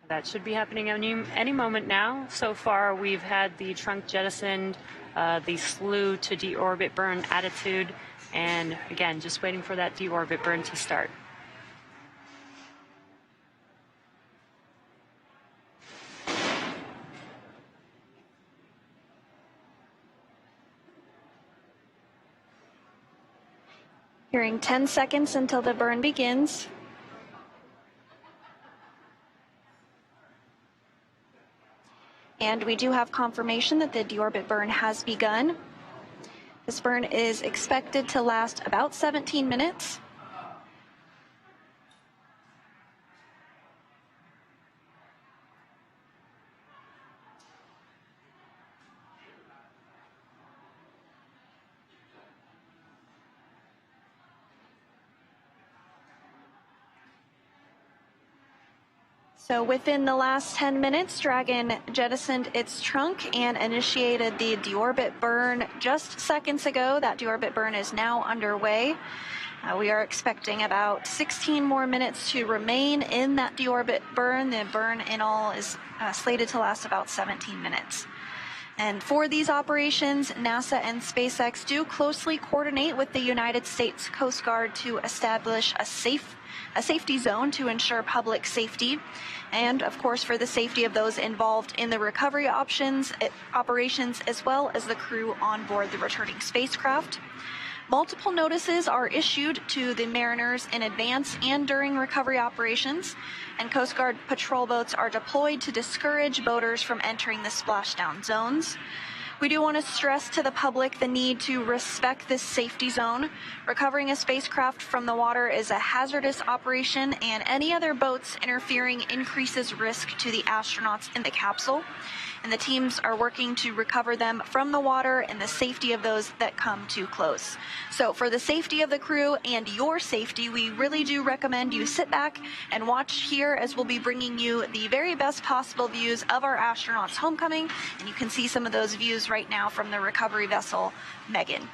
That should be happening any moment now. So far, we've had the trunk jettisoned, the slew to deorbit burn attitude, and again, just waiting for that deorbit burn to start. Hearing 10 seconds until the burn begins. And we do have confirmation that the deorbit burn has begun. This burn is expected to last about 17 minutes. So within the last 10 minutes, Dragon jettisoned its trunk and initiated the deorbit burn just seconds ago. That deorbit burn is now underway. We are expecting about 16 more minutes to remain in that deorbit burn. The burn in all is slated to last about 17 minutes. And for these operations, NASA and SpaceX do closely coordinate with the United States Coast Guard to establish a safety zone to ensure public safety, and of course for the safety of those involved in the recovery operations, as well as the crew on board the returning spacecraft. Multiple notices are issued to the mariners in advance and during recovery operations, and Coast Guard patrol boats are deployed to discourage boaters from entering the splashdown zones. We do want to stress to the public the need to respect this safety zone. Recovering a spacecraft from the water is a hazardous operation, and any other boats interfering increases risk to the astronauts in the capsule. And the teams are working to recover them from the water and the safety of those that come too close. So for the safety of the crew and your safety, we really do recommend you sit back and watch here as we'll be bringing you the very best possible views of our astronauts' homecoming. And you can see some of those views right now from the recovery vessel, Megan.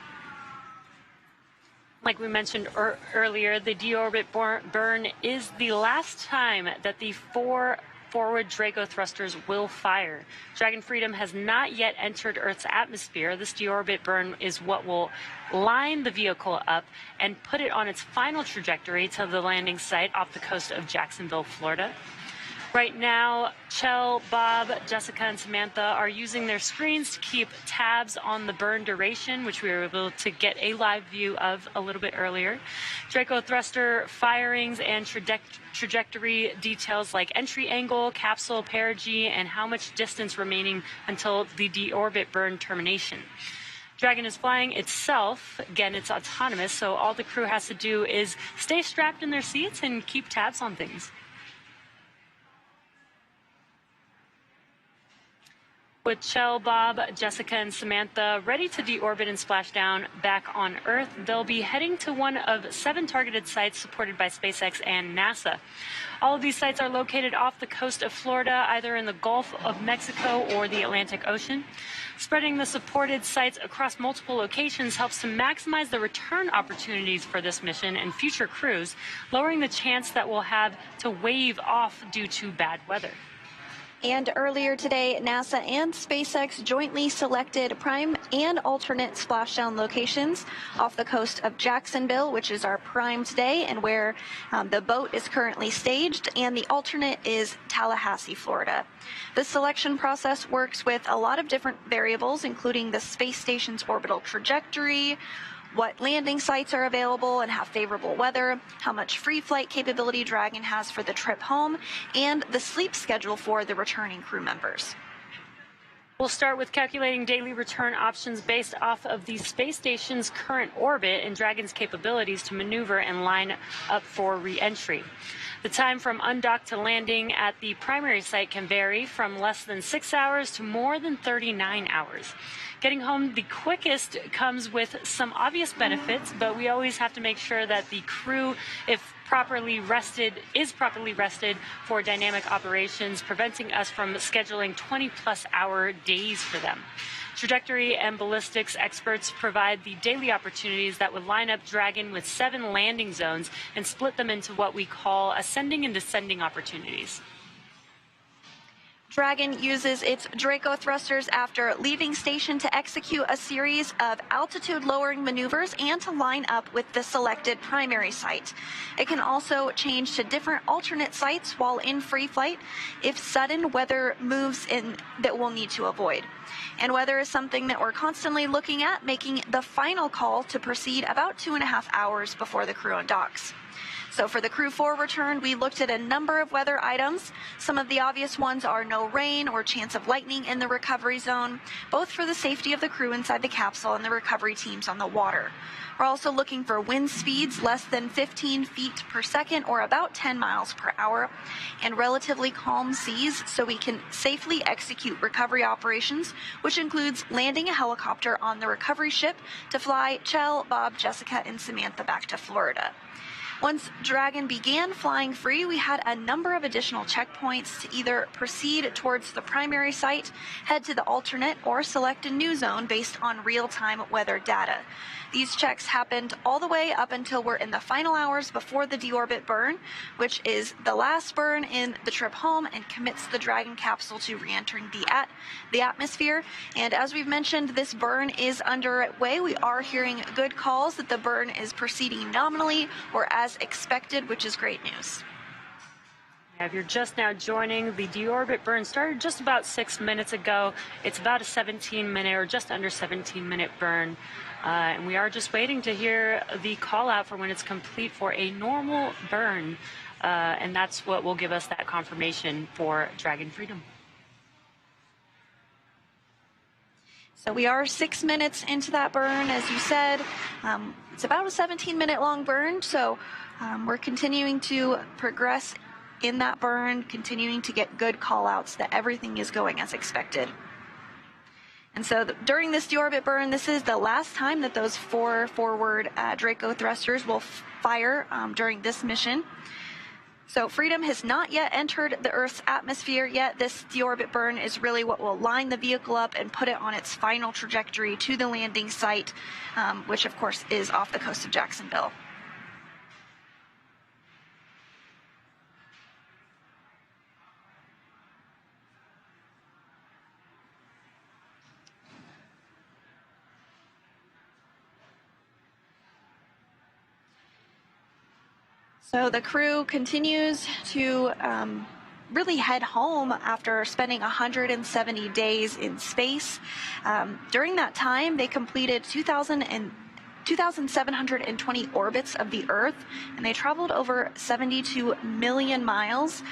Like we mentioned earlier, the deorbit burn is the last time that the 4 forward Draco thrusters will fire. Dragon Freedom has not yet entered Earth's atmosphere. This deorbit burn is what will line the vehicle up and put it on its final trajectory to the landing site off the coast of Jacksonville, Florida. Right now, Chell, Bob, Jessica, and Samantha are using their screens to keep tabs on the burn duration, which we were able to get a live view of a little bit earlier. Draco thruster firings and trajectory details like entry angle, capsule perigee, and how much distance remaining until the deorbit burn termination. Dragon is flying itself. Again, it's autonomous, so all the crew has to do is stay strapped in their seats and keep tabs on things. With Chell, Bob, Jessica, and Samantha ready to deorbit and splash down back on Earth, they'll be heading to one of 7 targeted sites supported by SpaceX and NASA. All of these sites are located off the coast of Florida, either in the Gulf of Mexico or the Atlantic Ocean. Spreading the supported sites across multiple locations helps to maximize the return opportunities for this mission and future crews, lowering the chance that we'll have to wave off due to bad weather. And earlier today, NASA and SpaceX jointly selected prime and alternate splashdown locations off the coast of Jacksonville, which is our prime today and where the boat is currently staged, and the alternate is Tallahassee, Florida. The selection process works with a lot of different variables, including the space station's orbital trajectory, what landing sites are available and have favorable weather, how much free flight capability Dragon has for the trip home, and the sleep schedule for the returning crew members. We'll start with calculating daily return options based off of the space station's current orbit and Dragon's capabilities to maneuver and line up for re-entry. The time from undock to landing at the primary site can vary from less than 6 hours to more than 39 hours. Getting home the quickest comes with some obvious benefits, but we always have to make sure that the crew, if properly rested, is properly rested for dynamic operations, preventing us from scheduling 20-plus hour days for them. Trajectory and ballistics experts provide the daily opportunities that would line up Dragon with 7 landing zones and split them into what we call ascending and descending opportunities. Dragon uses its Draco thrusters after leaving station to execute a series of altitude-lowering maneuvers and to line up with the selected primary site. It can also change to different alternate sites while in free flight if sudden weather moves in that we'll need to avoid. And weather is something that we're constantly looking at, making the final call to proceed about 2.5 hours before the crew undocks. So for the Crew 4 return, we looked at a number of weather items. Some of the obvious ones are no rain or chance of lightning in the recovery zone, both for the safety of the crew inside the capsule and the recovery teams on the water. We're also looking for wind speeds less than 15 feet per second or about 10 miles per hour and relatively calm seas so we can safely execute recovery operations, which includes landing a helicopter on the recovery ship to fly Chell, Bob, Jessica, and Samantha back to Florida. Once Dragon began flying free, we had a number of additional checkpoints to either proceed towards the primary site, head to the alternate, or select a new zone based on real-time weather data. These checks happened all the way up until we're in the final hours before the deorbit burn, which is the last burn in the trip home and commits the Dragon capsule to re-entering the atmosphere. And as we've mentioned, this burn is underway. We are hearing good calls that the burn is proceeding nominally or as expected, which is great news. If you're just now joining, the deorbit burn started just about 6 minutes ago. It's about a 17-minute or just under 17-minute burn. And we are just waiting to hear the call out for when it's complete for a normal burn. And that's what will give us that confirmation for Dragon Freedom. So we are 6 minutes into that burn, as you said. It's about a 17-minute long burn, so we're continuing to progress in that burn, continuing to get good call-outs that everything is going as expected. And so during this deorbit burn, this is the last time that those 4 forward Draco thrusters will fire during this mission. So Freedom has not yet entered the Earth's atmosphere yet. This deorbit burn is really what will line the vehicle up and put it on its final trajectory to the landing site, which of course is off the coast of Jacksonville. So the crew continues to really head home after spending 170 days in space. During that time, they completed 2,720 orbits of the Earth, and they traveled over 72 million miles.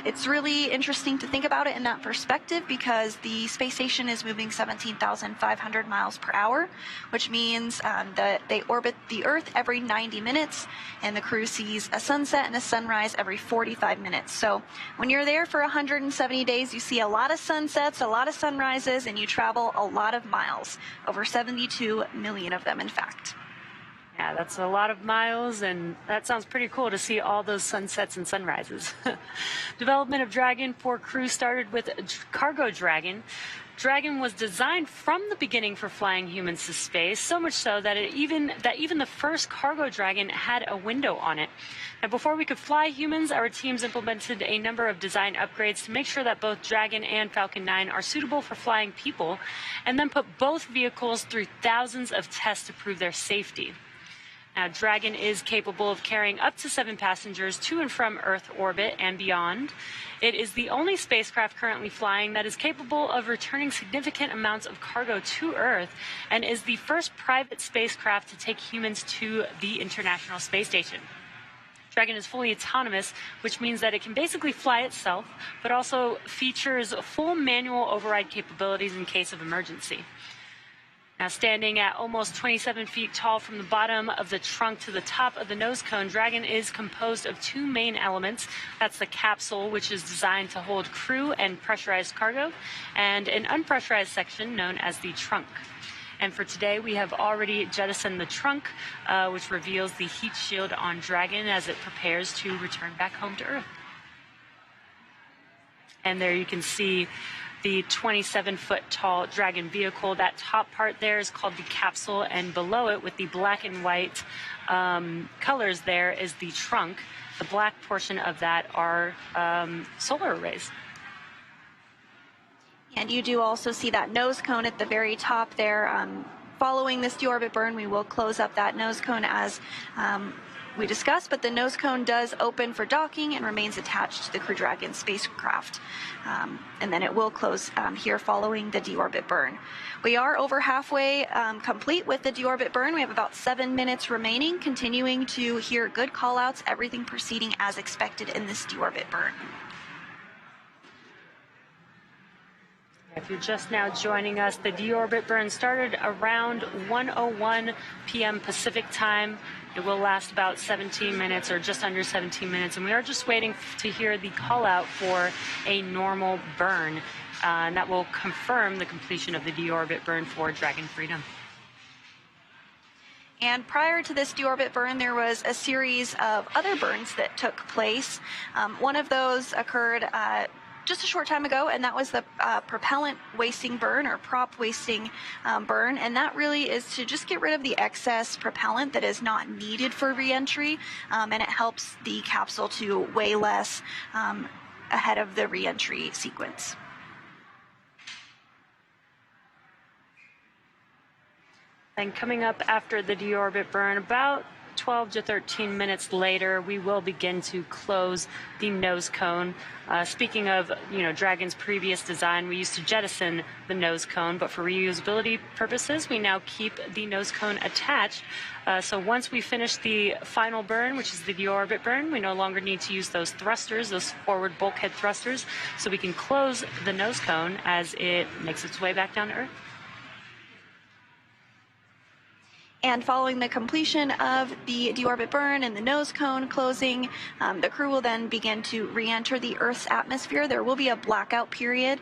It's really interesting to think about it in that perspective because the space station is moving 17,500 miles per hour, which means that they orbit the Earth every 90 minutes, and the crew sees a sunset and a sunrise every 45 minutes. So when you're there for 170 days, you see a lot of sunsets, a lot of sunrises, and you travel a lot of miles, over 72 million of them, in fact. Yeah, that's a lot of miles, and that sounds pretty cool to see all those sunsets and sunrises. Development of Dragon 4 Crew started with Cargo Dragon. Dragon was designed from the beginning for flying humans to space, so much so that even the first Cargo Dragon had a window on it. Now, before we could fly humans, our teams implemented a number of design upgrades to make sure that both Dragon and Falcon 9 are suitable for flying people, and then put both vehicles through thousands of tests to prove their safety. Now, Dragon is capable of carrying up to 7 passengers to and from Earth orbit and beyond. It is the only spacecraft currently flying that is capable of returning significant amounts of cargo to Earth and is the first private spacecraft to take humans to the International Space Station. Dragon is fully autonomous, which means that it can basically fly itself, but also features full manual override capabilities in case of emergency. Now, standing at almost 27 feet tall from the bottom of the trunk to the top of the nose cone, Dragon is composed of 2 main elements. That's the capsule, which is designed to hold crew and pressurized cargo, and an unpressurized section known as the trunk. And for today, we have already jettisoned the trunk, which reveals the heat shield on Dragon as it prepares to return back home to Earth. And there you can see the 27-foot tall Dragon vehicle. That top part there is called the capsule, and below it with the black and white colors there is the trunk. The black portion of that are solar arrays. And you do also see that nose cone at the very top there. Following this deorbit burn, we will close up that nose cone as we discussed, but the nose cone does open for docking and remains attached to the Crew Dragon spacecraft. And then it will close here following the deorbit burn. We are over halfway complete with the deorbit burn. We have about 7 minutes remaining, continuing to hear good callouts, everything proceeding as expected in this deorbit burn. If you're just now joining us, the deorbit burn started around 1:01 p.m. Pacific time. It will last about 17 minutes or just under 17 minutes, and we are just waiting to hear the call out for a normal burn, and that will confirm the completion of the deorbit burn for Dragon Freedom. And prior to this deorbit burn, there was a series of other burns that took place. One of those occurred just a short time ago, and that was the propellant wasting burn, or prop wasting burn, and that really is to just get rid of the excess propellant that is not needed for re-entry, and it helps the capsule to weigh less ahead of the re-entry sequence. And coming up after the deorbit burn, about 12 to 13 minutes later, we will begin to close the nose cone. Speaking of, Dragon's previous design, we used to jettison the nose cone, but for reusability purposes, we now keep the nose cone attached. So once we finish the final burn, which is the deorbit burn, we no longer need to use those thrusters, those forward bulkhead thrusters, so we can close the nose cone as it makes its way back down to Earth. And following the completion of the deorbit burn and the nose cone closing, the crew will then begin to re-enter the Earth's atmosphere. There will be a blackout period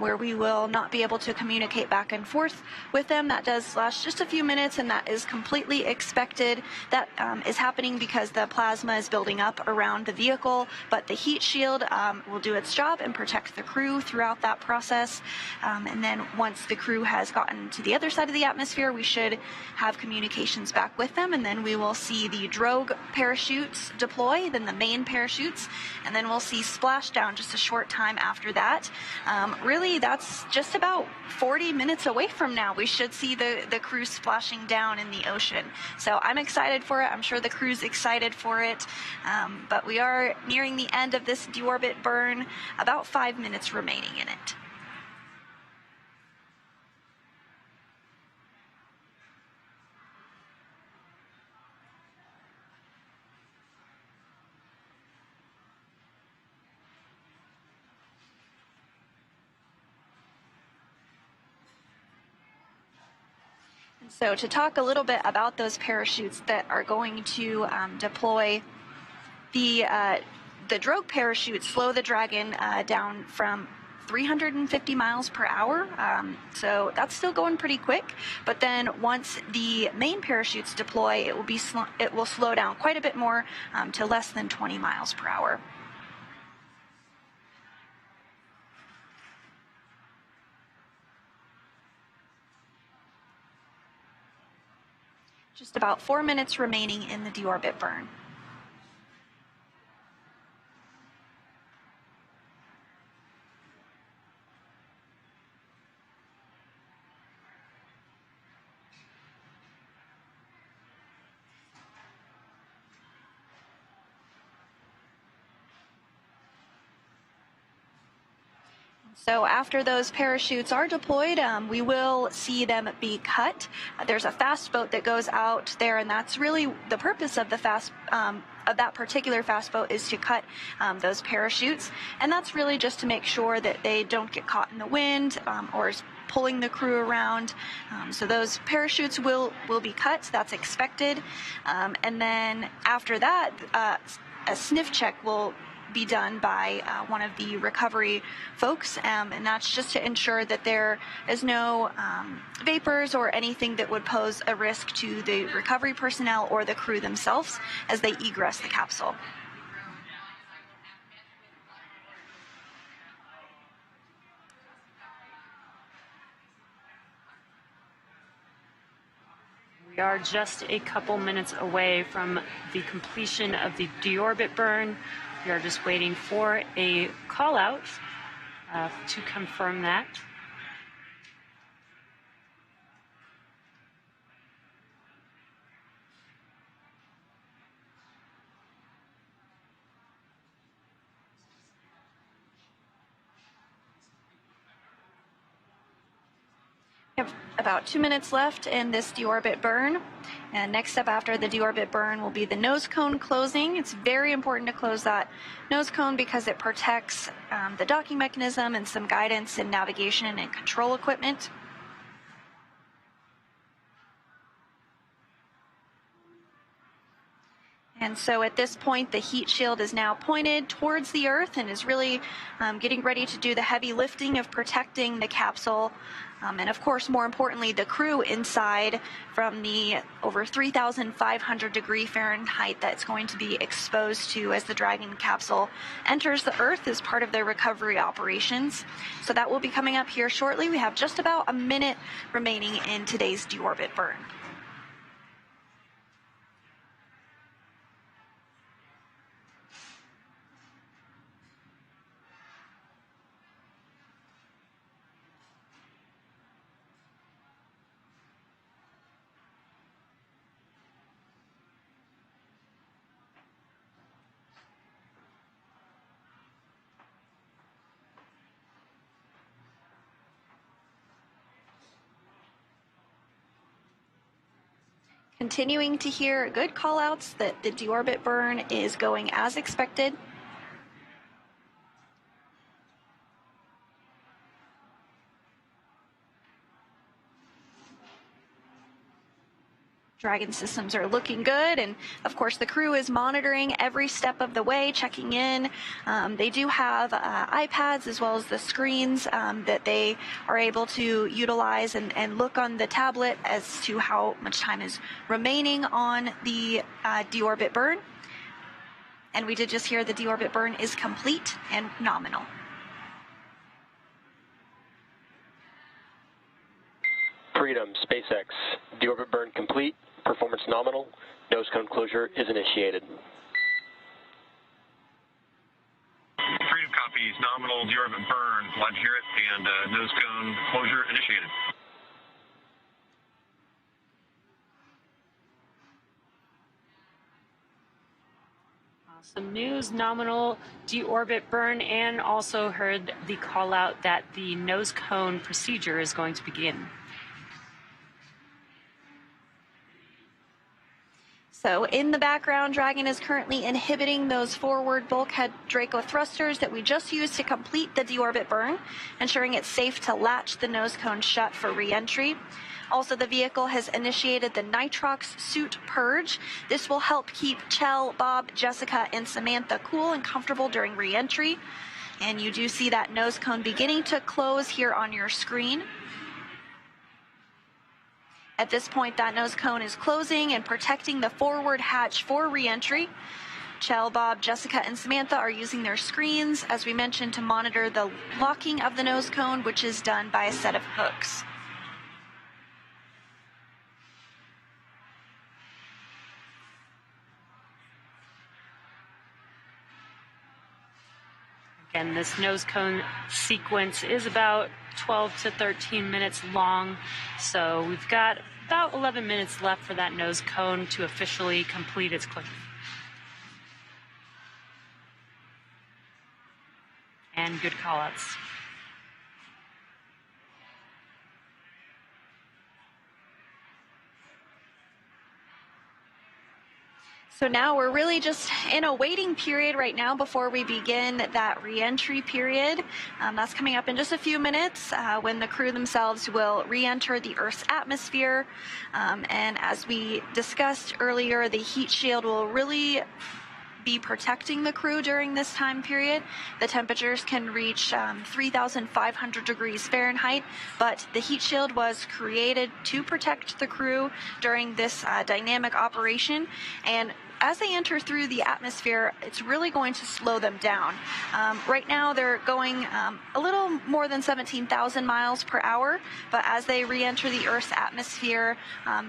where we will not be able to communicate back and forth with them. That does last just a few minutes, and that is completely expected. That is happening because the plasma is building up around the vehicle, but the heat shield will do its job and protect the crew throughout that process. And then once the crew has gotten to the other side of the atmosphere, we should have communications back with them, and then we will see the drogue parachutes deploy, then the main parachutes, and then we'll see splashdown just a short time after that. Really, that's just about 40 minutes away from now. We should see the crew splashing down in the ocean. So I'm excited for it. I'm sure the crew's excited for it. But we are nearing the end of this deorbit burn, about 5 minutes remaining in it. So to talk a little bit about those parachutes that are going to deploy, the drogue parachutes slow the Dragon down from 350 miles per hour. So that's still going pretty quick. But then once the main parachutes deploy, it will slow down quite a bit more to less than 20 miles per hour. Just about 4 minutes remaining in the deorbit burn. So after those parachutes are deployed, we will see them be cut. There's a fast boat that goes out there, and that's really the purpose of the of that particular fast boat, is to cut those parachutes. And that's really just to make sure that they don't get caught in the wind or pulling the crew around. So those parachutes will be cut. That's expected. And then after that, a sniff check will be done by one of the recovery folks, and that's just to ensure that there is no vapors or anything that would pose a risk to the recovery personnel or the crew themselves as they egress the capsule. We are just a couple minutes away from the completion of the deorbit burn. We are just waiting for a call out. to confirm that. We have about 2 minutes left in this deorbit burn. And next up after the deorbit burn will be the nose cone closing. It's very important to close that nose cone because it protects the docking mechanism and some guidance and navigation and control equipment. And so at this point, the heat shield is now pointed towards the Earth and is really getting ready to do the heavy lifting of protecting the capsule. And of course, more importantly, the crew inside from the over 3,500 degree Fahrenheit that's going to be exposed to as the Dragon capsule enters the Earth as part of their recovery operations. So that will be coming up here shortly. We have just about a minute remaining in today's deorbit burn. Continuing to hear good call-outs that the deorbit burn is going as expected. Dragon systems are looking good, and of course the crew is monitoring every step of the way, checking in. They do have iPads as well as the screens that they are able to utilize and look on the tablet as to how much time is remaining on the deorbit burn. And we did just hear the deorbit burn is complete and nominal. Freedom, SpaceX, deorbit burn complete, performance nominal, nose cone closure is initiated. Freedom copies, nominal, deorbit burn, glad to hear it, and nose cone closure initiated. Awesome news, nominal deorbit burn, and also heard the call out that the nose cone procedure is going to begin. So in the background, Dragon is currently inhibiting those forward bulkhead Draco thrusters that we just used to complete the deorbit burn, ensuring it's safe to latch the nose cone shut for re-entry. Also, the vehicle has initiated the nitrox suit purge. This will help keep Chell, Bob, Jessica, and Samantha cool and comfortable during re-entry. And you do see that nose cone beginning to close here on your screen. At this point, that nose cone is closing and protecting the forward hatch for re-entry. Chell, Bob, Jessica, and Samantha are using their screens, as we mentioned, to monitor the locking of the nose cone, which is done by a set of hooks. Again, this nose cone sequence is about 12 to 13 minutes long, so we've got about 11 minutes left for that nose cone to officially complete its closure. And good call-outs. So now we're really just in a waiting period right now before we begin that re-entry period. That's coming up in just a few minutes when the crew themselves will re-enter the Earth's atmosphere. And as we discussed earlier, the heat shield will really be protecting the crew during this time period. The temperatures can reach 3,500 degrees Fahrenheit, but the heat shield was created to protect the crew during this dynamic operation. And as they enter through the atmosphere, it's really going to slow them down. Right now, they're going a little more than 17,000 miles per hour, but as they re-enter the Earth's atmosphere,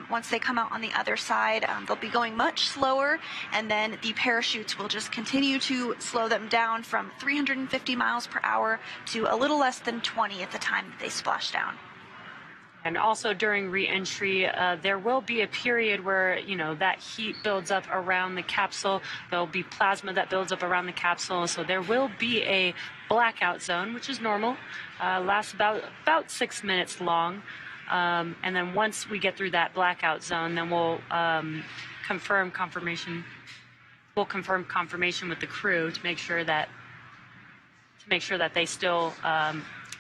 once they come out on the other side, they'll be going much slower, and then the parachutes will just continue to slow them down from 350 miles per hour to a little less than 20 at the time that they splash down. And also during re-entry, there will be a period where, that heat builds up around the capsule. There'll be plasma that builds up around the capsule. So there will be a blackout zone, which is normal, lasts about 6 minutes long. And then once we get through that blackout zone, then we'll confirm confirmation with the crew to make sure that they still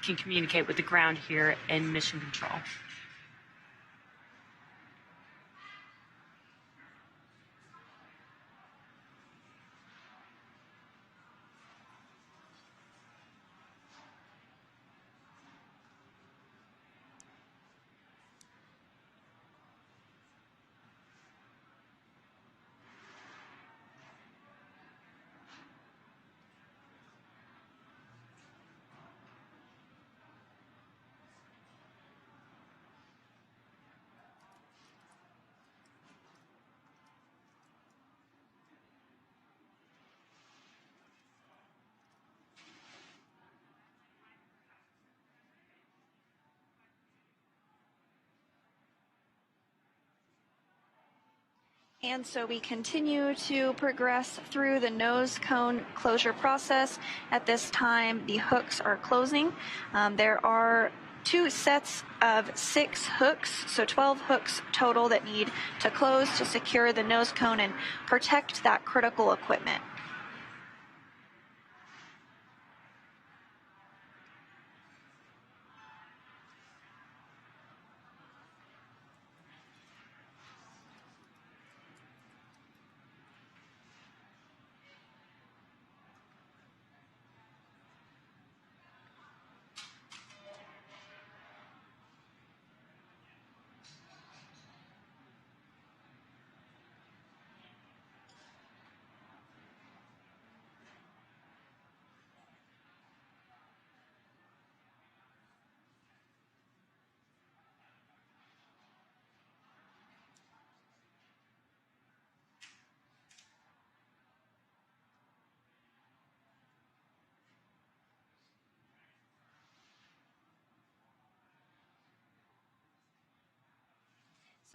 can communicate with the ground here in mission control. And so we continue to progress through the nose cone closure process. At this time, the hooks are closing. There are 2 sets of 6 hooks, so 12 hooks total that need to close to secure the nose cone and protect that critical equipment.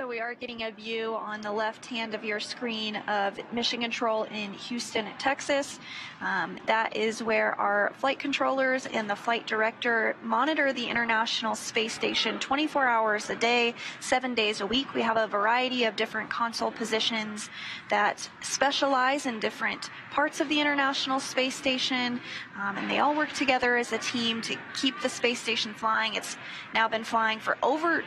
So we are getting a view on the left hand of your screen of Mission Control in Houston, Texas. That is where our flight controllers and the flight director monitor the International Space Station 24 hours a day, 7 days a week. We have a variety of different console positions that specialize in different parts of the International Space Station, and they all work together as a team to keep the space station flying. It's now been flying for over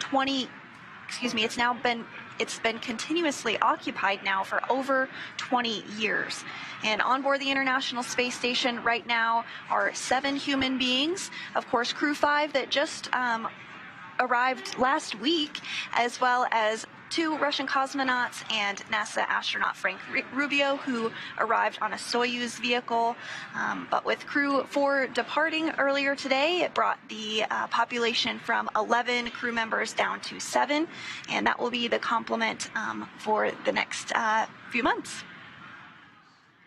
it's been continuously occupied now for over 20 years. And on board the International Space Station right now are 7 human beings, of course Crew 5 that just arrived last week, as well as 2 Russian cosmonauts and NASA astronaut Frank Rubio, who arrived on a Soyuz vehicle. But with Crew 4 departing earlier today, it brought the population from 11 crew members down to 7, and that will be the complement for the next few months.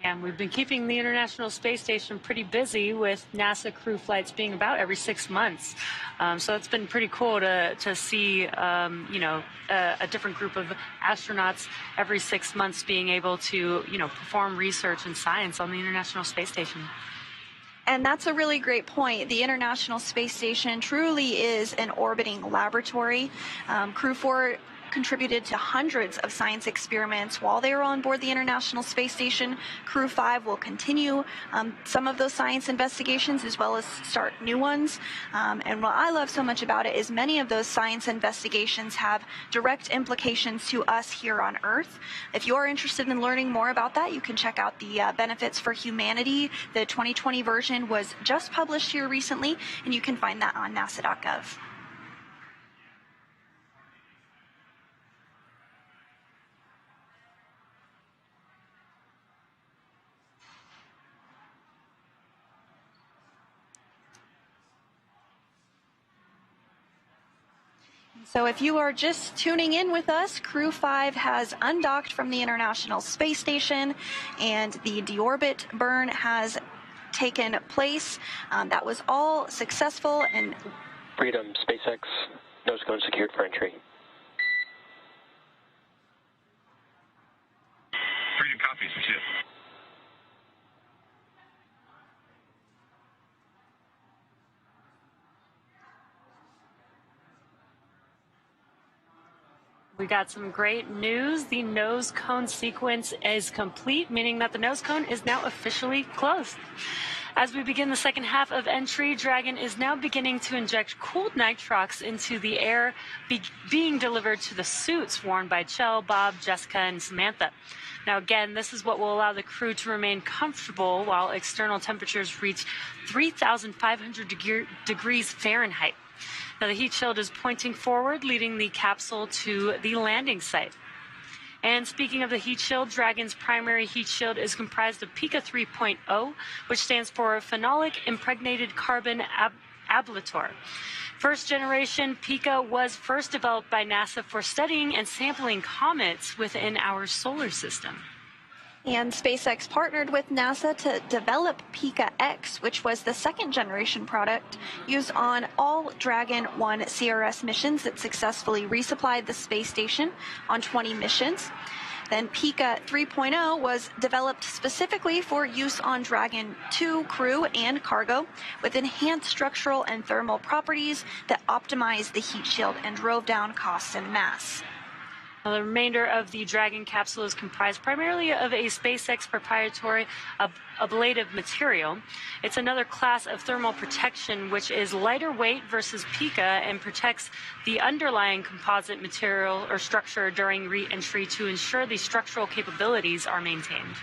And we've been keeping the International Space Station pretty busy with NASA crew flights being about every 6 months. So it's been pretty cool to see, a different group of astronauts every 6 months being able to, perform research and science on the International Space Station. And that's a really great point. The International Space Station truly is an orbiting laboratory. Crew 4 contributed to hundreds of science experiments while they were on board the International Space Station. Crew 5 will continue some of those science investigations as well as start new ones. And what I love so much about it is many of those science investigations have direct implications to us here on Earth. If you're interested in learning more about that, you can check out the Benefits for Humanity. The 2020 version was just published here recently, and you can find that on nasa.gov. So if you are just tuning in with us, Crew 5 has undocked from the International Space Station, and the deorbit burn has taken place. That was all successful. And Freedom, SpaceX, nose cone secured for entry. Freedom copies, we see it. We got some great news. The nose cone sequence is complete, meaning that the nose cone is now officially closed. As we begin the second half of entry, Dragon is now beginning to inject cooled nitrox into the air being delivered to the suits worn by Chell, Bob, Jessica, and Samantha. Now, again, this is what will allow the crew to remain comfortable while external temperatures reach 3,500 degrees Fahrenheit. Now, the heat shield is pointing forward, leading the capsule to the landing site. And speaking of the heat shield, Dragon's primary heat shield is comprised of Pica 3.0, which stands for Phenolic Impregnated Carbon Ablator. First generation Pica was first developed by NASA for studying and sampling comets within our solar system. And SpaceX partnered with NASA to develop Pica X, which was the second generation product used on all Dragon 1 CRS missions that successfully resupplied the space station on 20 missions. Then Pica 3.0 was developed specifically for use on Dragon 2 crew and cargo with enhanced structural and thermal properties that optimized the heat shield and drove down costs and mass. Now, the remainder of the Dragon capsule is comprised primarily of a SpaceX proprietary ablative material. It's another class of thermal protection which is lighter weight versus Pica and protects the underlying composite material or structure during re-entry to ensure the structural capabilities are maintained.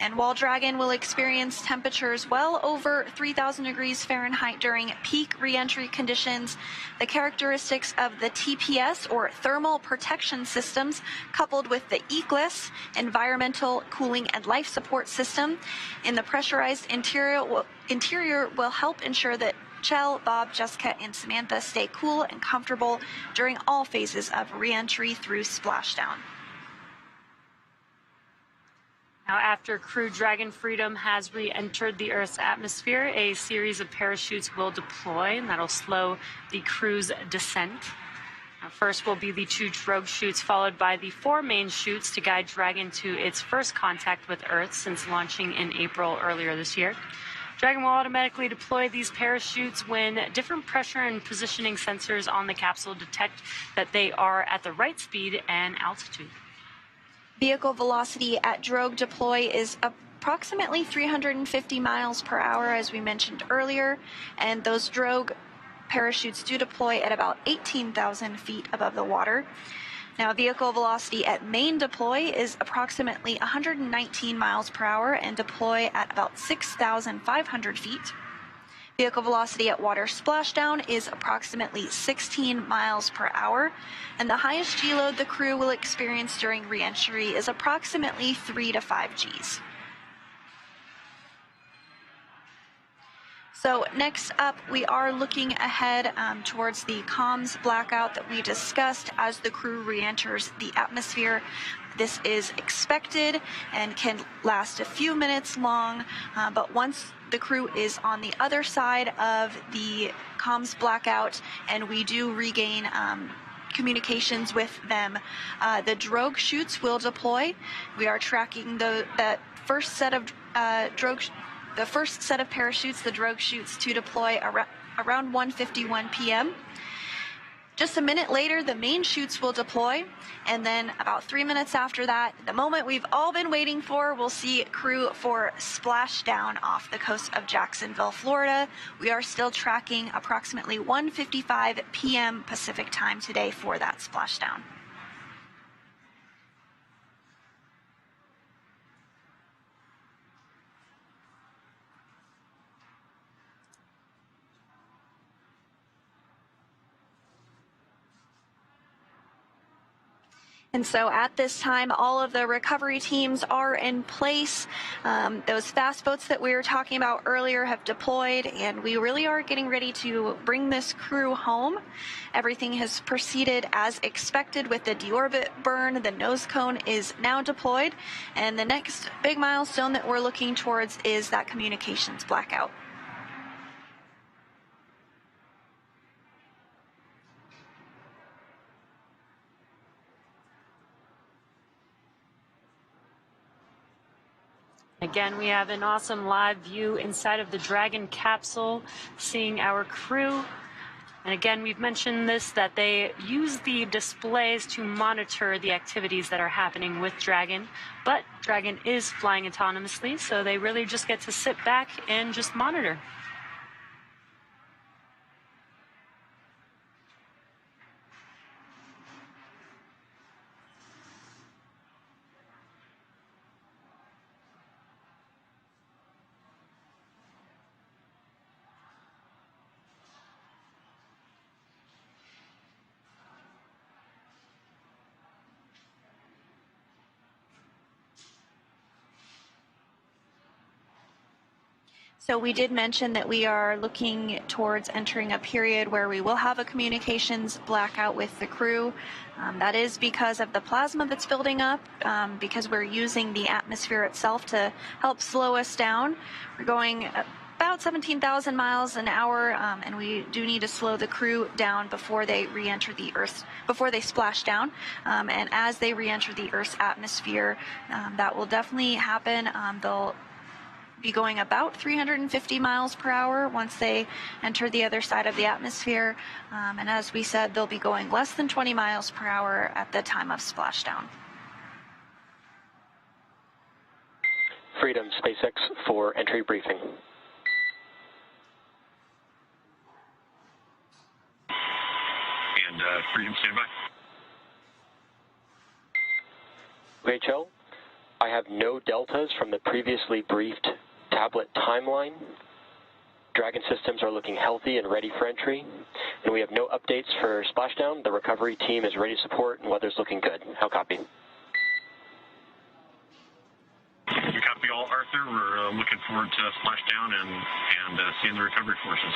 And while Dragon will experience temperatures well over 3,000 degrees Fahrenheit during peak reentry conditions, the characteristics of the TPS, or thermal protection systems, coupled with the ECLIS, environmental cooling and life support system, in the pressurized interior will help ensure that Chell, Bob, Jessica, and Samantha stay cool and comfortable during all phases of reentry through splashdown. Now, after Crew Dragon Freedom has re-entered the Earth's atmosphere, a series of parachutes will deploy, and that'll slow the crew's descent. Now, first will be the 2 drogue chutes, followed by the 4 main chutes to guide Dragon to its first contact with Earth since launching in April earlier this year. Dragon will automatically deploy these parachutes when different pressure and positioning sensors on the capsule detect that they are at the right speed and altitude. Vehicle velocity at drogue deploy is approximately 350 miles per hour, as we mentioned earlier, and those drogue parachutes do deploy at about 18,000 feet above the water. Now, vehicle velocity at main deploy is approximately 119 miles per hour and deploy at about 6,500 feet. Vehicle velocity at water splashdown is approximately 16 miles per hour, and the highest G load the crew will experience during reentry is approximately 3 to 5 Gs. So next up, we are looking ahead towards the comms blackout that we discussed as the crew re-enters the atmosphere. This is expected and can last a few minutes long, but once the crew is on the other side of the comms blackout and we do regain communications with them, the drogue chutes will deploy. We are tracking that first set of the first set of parachutes, the drogue chutes, to deploy around 1:51 p.m. Just a minute later, the main chutes will deploy, and then about 3 minutes after that, the moment we've all been waiting for, we'll see Crew 4 splash down off the coast of Jacksonville, Florida. We are still tracking approximately 1:55 p.m. Pacific time today for that splashdown. And so at this time, all of the recovery teams are in place. Those fast boats that we were talking about earlier have deployed, and we really are getting ready to bring this crew home. Everything has proceeded as expected with the deorbit burn. The nose cone is now deployed, and the next big milestone that we're looking towards is that communications blackout. Again, we have an awesome live view inside of the Dragon capsule, seeing our crew. And again, we've mentioned this, that they use the displays to monitor the activities that are happening with Dragon. But Dragon is flying autonomously, so they really just get to sit back and just monitor. So we did mention that we are looking towards entering a period where we will have a communications blackout with the crew. That is because of the plasma that's building up, because we're using the atmosphere itself to help slow us down. We're going about 17,000 miles an hour, and we do need to slow the crew down before they re-enter the Earth, before they splash down. And as they re-enter the Earth's atmosphere, that will definitely happen. They'll be going about 350 miles per hour once they enter the other side of the atmosphere. And as we said, they'll be going less than 20 miles per hour at the time of splashdown. Freedom, SpaceX for entry briefing. And Freedom, stand by. UHL, I have no deltas from the previously briefed tablet timeline. Dragon systems are looking healthy and ready for entry, and we have no updates for splashdown. The recovery team is ready to support, and weather's looking good. How copy? We copy all, Arthur. We're looking forward to splashdown and seeing the recovery forces.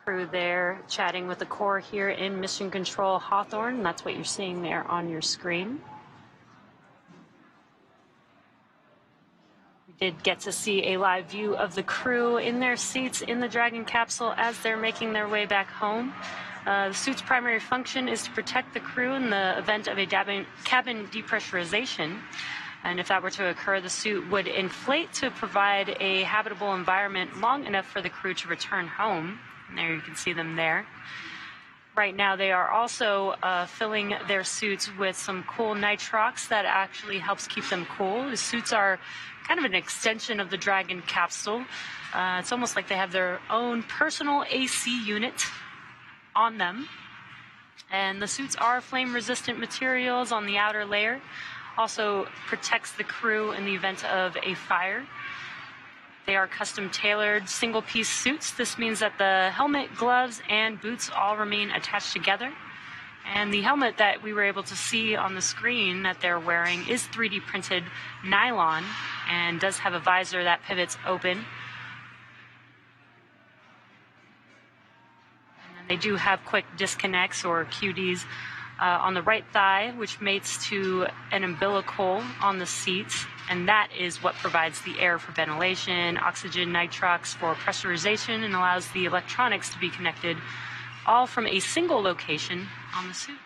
Crew there chatting with the core here in Mission Control Hawthorne. That's what you're seeing there on your screen. We did get to see a live view of the crew in their seats in the Dragon capsule as they're making their way back home. The suit's primary function is to protect the crew in the event of a cabin depressurization. And if that were to occur, the suit would inflate to provide a habitable environment long enough for the crew to return home. And there you can see them there. Right now they are also filling their suits with some cool nitrox that actually helps keep them cool. The suits are kind of an extension of the Dragon capsule. It's almost like they have their own personal AC unit on them. And the suits are flame-resistant materials on the outer layer. Also protects the crew in the event of a fire. They are custom-tailored single-piece suits. This means that the helmet, gloves, and boots all remain attached together. And the helmet that we were able to see on the screen that they're wearing is 3D printed nylon and does have a visor that pivots open. And then they do have quick disconnects or QDs on the right thigh, which mates to an umbilical on the seats. And that is what provides the air for ventilation, oxygen, nitrox for pressurization, and allows the electronics to be connected all from a single location on the suit.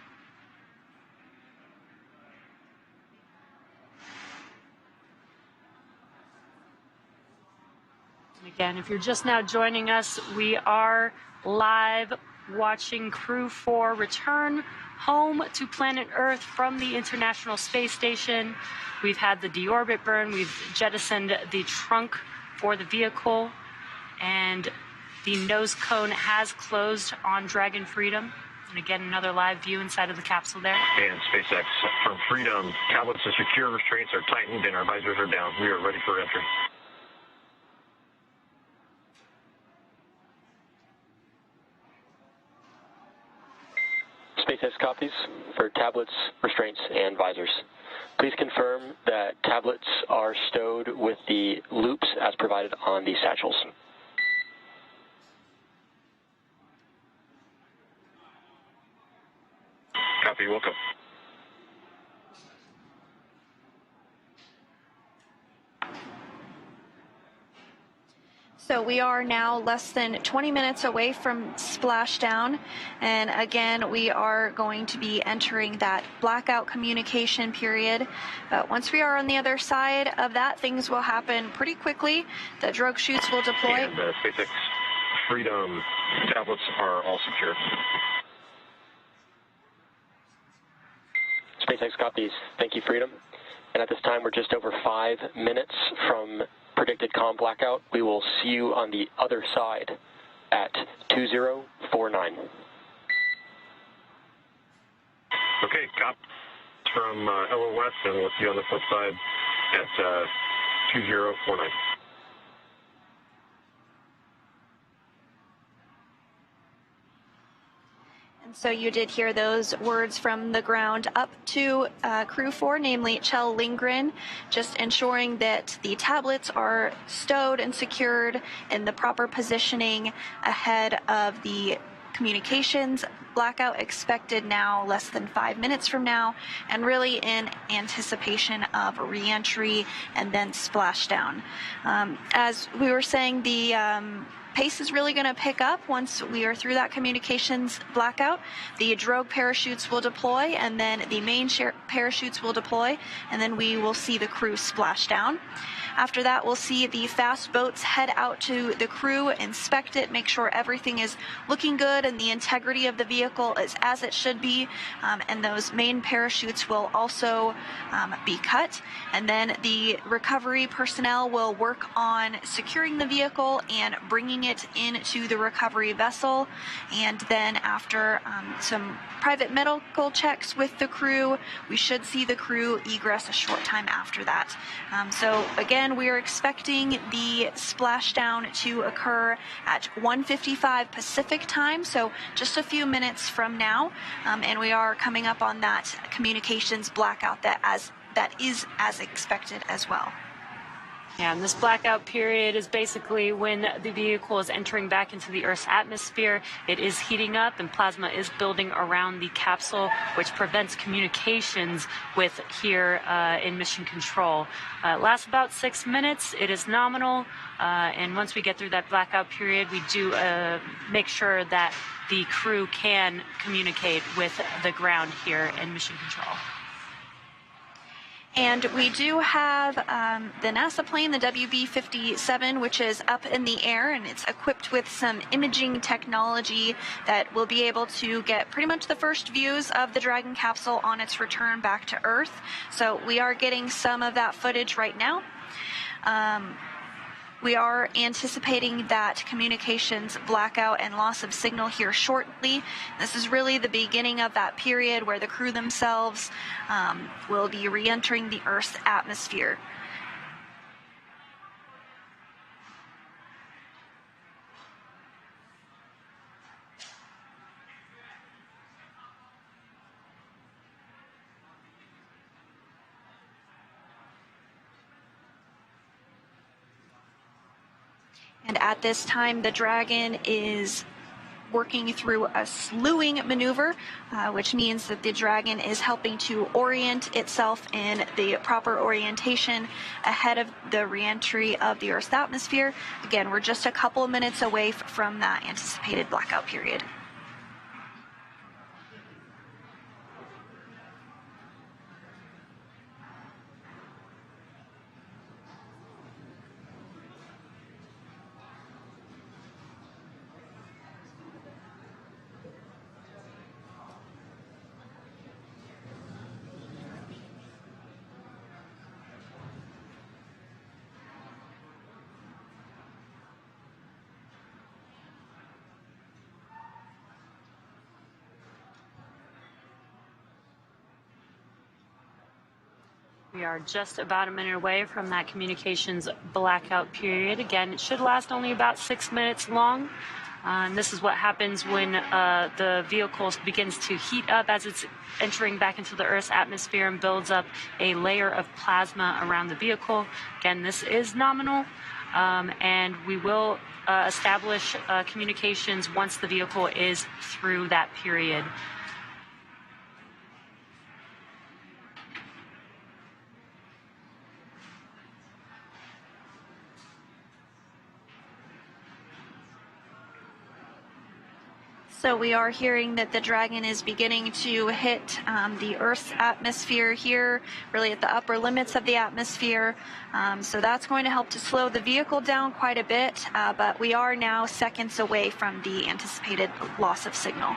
And again, if you're just now joining us, we are live watching Crew 4 return home to planet Earth from the International Space Station. We've had the deorbit burn, we've jettisoned the trunk for the vehicle, and the nose cone has closed on Dragon Freedom. And again, another live view inside of the capsule there. And SpaceX from Freedom. Tablets and secure restraints are tightened and our visors are down. We are ready for entry. SpaceX copies for tablets, restraints, and visors. Please confirm that tablets are stowed with the loops as provided on the satchels. Copy, welcome. So we are now less than 20 minutes away from splashdown, and again we are going to be entering that blackout communication period. But once we are on the other side of that, things will happen pretty quickly. The drogue chutes will deploy. And SpaceX Freedom tablets are all secure. SpaceX copies. Thank you, Freedom. And at this time, we're just over 5 minutes from predicted comm blackout. We will see you on the other side at 2049. Okay, cop from LOS, and we'll see you on the flip side at 2049. So you did hear those words from the ground up to Crew 4, namely Kjell Lindgren, just ensuring that the tablets are stowed and secured in the proper positioning ahead of the communications blackout expected now less than 5 minutes from now, and really in anticipation of re-entry and then splashdown. As we were saying, the pace is really going to pick up once we are through that communications blackout. The drogue parachutes will deploy, and then the main parachutes will deploy, and then we will see the crew splash down. After that, we'll see the fast boats head out to the crew, inspect it, make sure everything is looking good and the integrity of the vehicle is as it should be, and those main parachutes will also be cut. And then the recovery personnel will work on securing the vehicle and bringing it into the recovery vessel. And then after some private medical checks with the crew, we should see the crew egress a short time after that. So again, we are expecting the splashdown to occur at 1:55 Pacific time, so just a few minutes from now, and we are coming up on that communications blackout that is as expected as well. Yeah, and this blackout period is basically when the vehicle is entering back into the Earth's atmosphere. It is heating up and plasma is building around the capsule, which prevents communications with here in mission control. It lasts about 6 minutes. It is nominal, and once we get through that blackout period, we do make sure that the crew can communicate with the ground here in mission control. And we do have the NASA plane, the WB-57, which is up in the air, and it's equipped with some imaging technology that will be able to get pretty much the first views of the Dragon capsule on its return back to Earth. So we are getting some of that footage right now. We are anticipating that communications blackout and loss of signal here shortly. This is really the beginning of that period where the crew themselves will be re-entering the Earth's atmosphere. And at this time, the Dragon is working through a slewing maneuver, which means that the Dragon is helping to orient itself in the proper orientation ahead of the re-entry of the Earth's atmosphere. Again, we're just a couple of minutes away from that anticipated blackout period. We are just about a minute away from that communications blackout period. Again, it should last only about 6 minutes long. And this is what happens when the vehicle begins to heat up as it's entering back into the Earth's atmosphere and builds up a layer of plasma around the vehicle. Again, this is nominal, and we will establish communications once the vehicle is through that period. So we are hearing that the Dragon is beginning to hit the Earth's atmosphere here, really at the upper limits of the atmosphere. So that's going to help to slow the vehicle down quite a bit, but we are now seconds away from the anticipated loss of signal.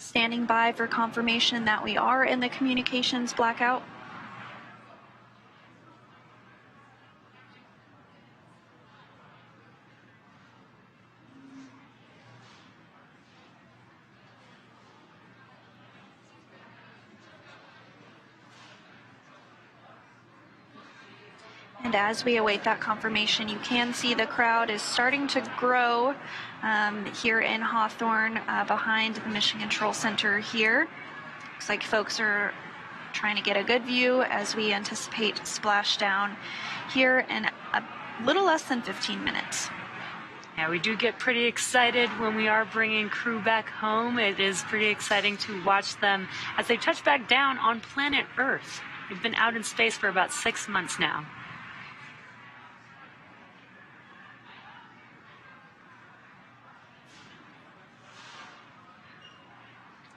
Standing by for confirmation that we are in the communications blackout. And as we await that confirmation, you can see the crowd is starting to grow here in Hawthorne behind the Mission Control Center here. Looks like folks are trying to get a good view as we anticipate splashdown here in a little less than 15 minutes. Yeah, we do get pretty excited when we are bringing crew back home. It is pretty exciting to watch them as they touch back down on planet Earth. They've been out in space for about 6 months now.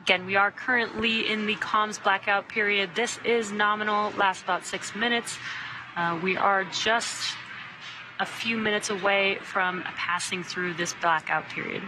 Again, we are currently in the comms blackout period. This is nominal, lasts about 6 minutes. We are just a few minutes away from passing through this blackout period.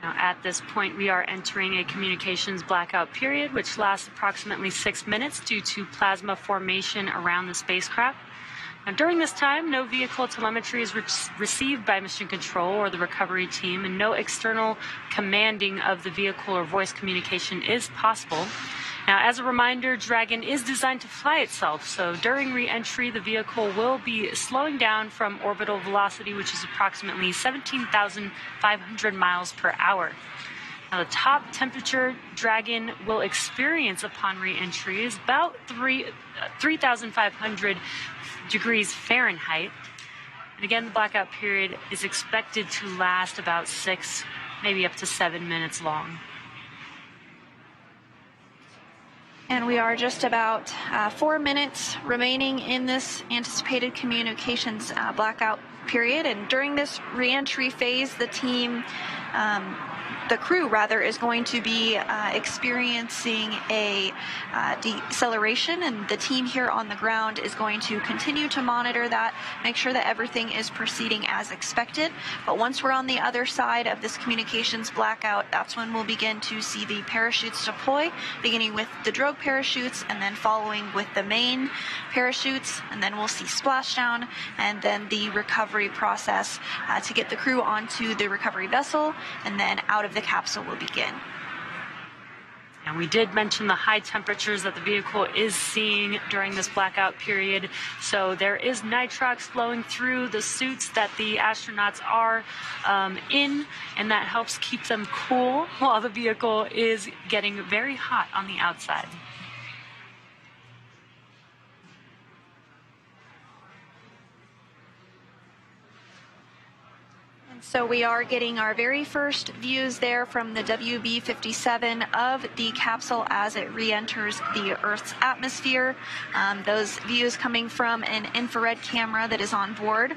Now, at this point, we are entering a communications blackout period, which lasts approximately 6 minutes due to plasma formation around the spacecraft. Now, during this time, no vehicle telemetry is received by Mission Control or the recovery team, and no external commanding of the vehicle or voice communication is possible. Now, as a reminder, Dragon is designed to fly itself, so during re-entry, the vehicle will be slowing down from orbital velocity, which is approximately 17,500 miles per hour. Now, the top temperature Dragon will experience upon re-entry is about 3,500 degrees Fahrenheit. And again, the blackout period is expected to last about 6, maybe up to 7 minutes long. And we are just about 4 minutes remaining in this anticipated communications blackout period. And during this re-entry phase, the team, the crew rather, is going to be experiencing a deceleration, and the team here on the ground is going to continue to monitor that, make sure that everything is proceeding as expected. But once we're on the other side of this communications blackout, that's when we'll begin to see the parachutes deploy, beginning with the drogue parachutes and then following with the main parachutes, and then we'll see splashdown and then the recovery process to get the crew onto the recovery vessel, and then out of the capsule will begin. And we did mention the high temperatures that the vehicle is seeing during this blackout period. So there is nitrox flowing through the suits that the astronauts are in, and that helps keep them cool while the vehicle is getting very hot on the outside. So we are getting our very first views there from the WB-57 of the capsule as it re-enters the Earth's atmosphere. Those views coming from an infrared camera that is on board.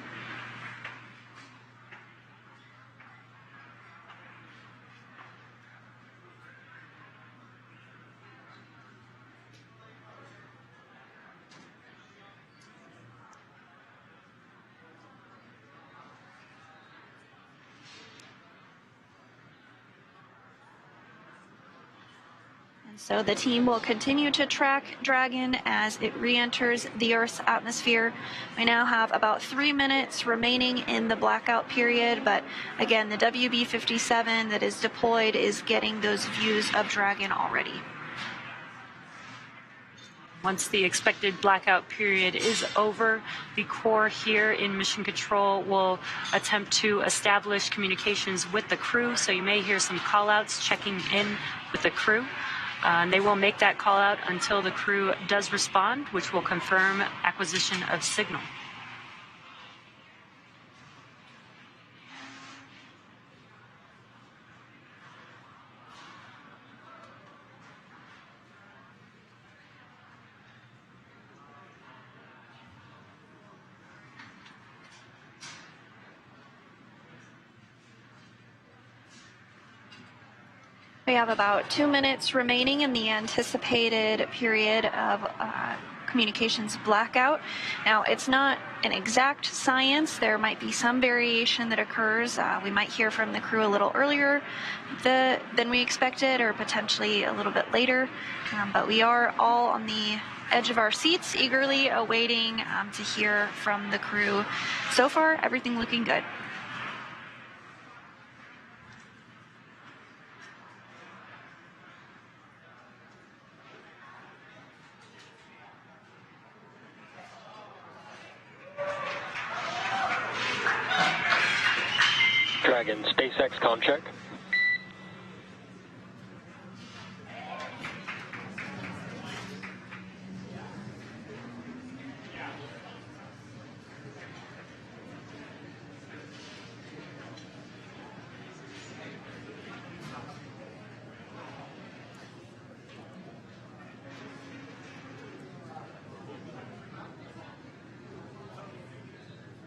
So the team will continue to track Dragon as it re-enters the Earth's atmosphere. We now have about 3 minutes remaining in the blackout period, but again, the WB-57 that is deployed is getting those views of Dragon already. Once the expected blackout period is over, the Corps here in Mission Control will attempt to establish communications with the crew. So you may hear some call-outs checking in with the crew. And they will make that call out until the crew does respond, which will confirm acquisition of signal. We have about 2 minutes remaining in the anticipated period of communications blackout. Now, it's not an exact science. There might be some variation that occurs. We might hear from the crew a little earlier than we expected, or potentially a little bit later. But we are all on the edge of our seats, eagerly awaiting to hear from the crew. So far, everything looking good. Dragon, SpaceX comm check.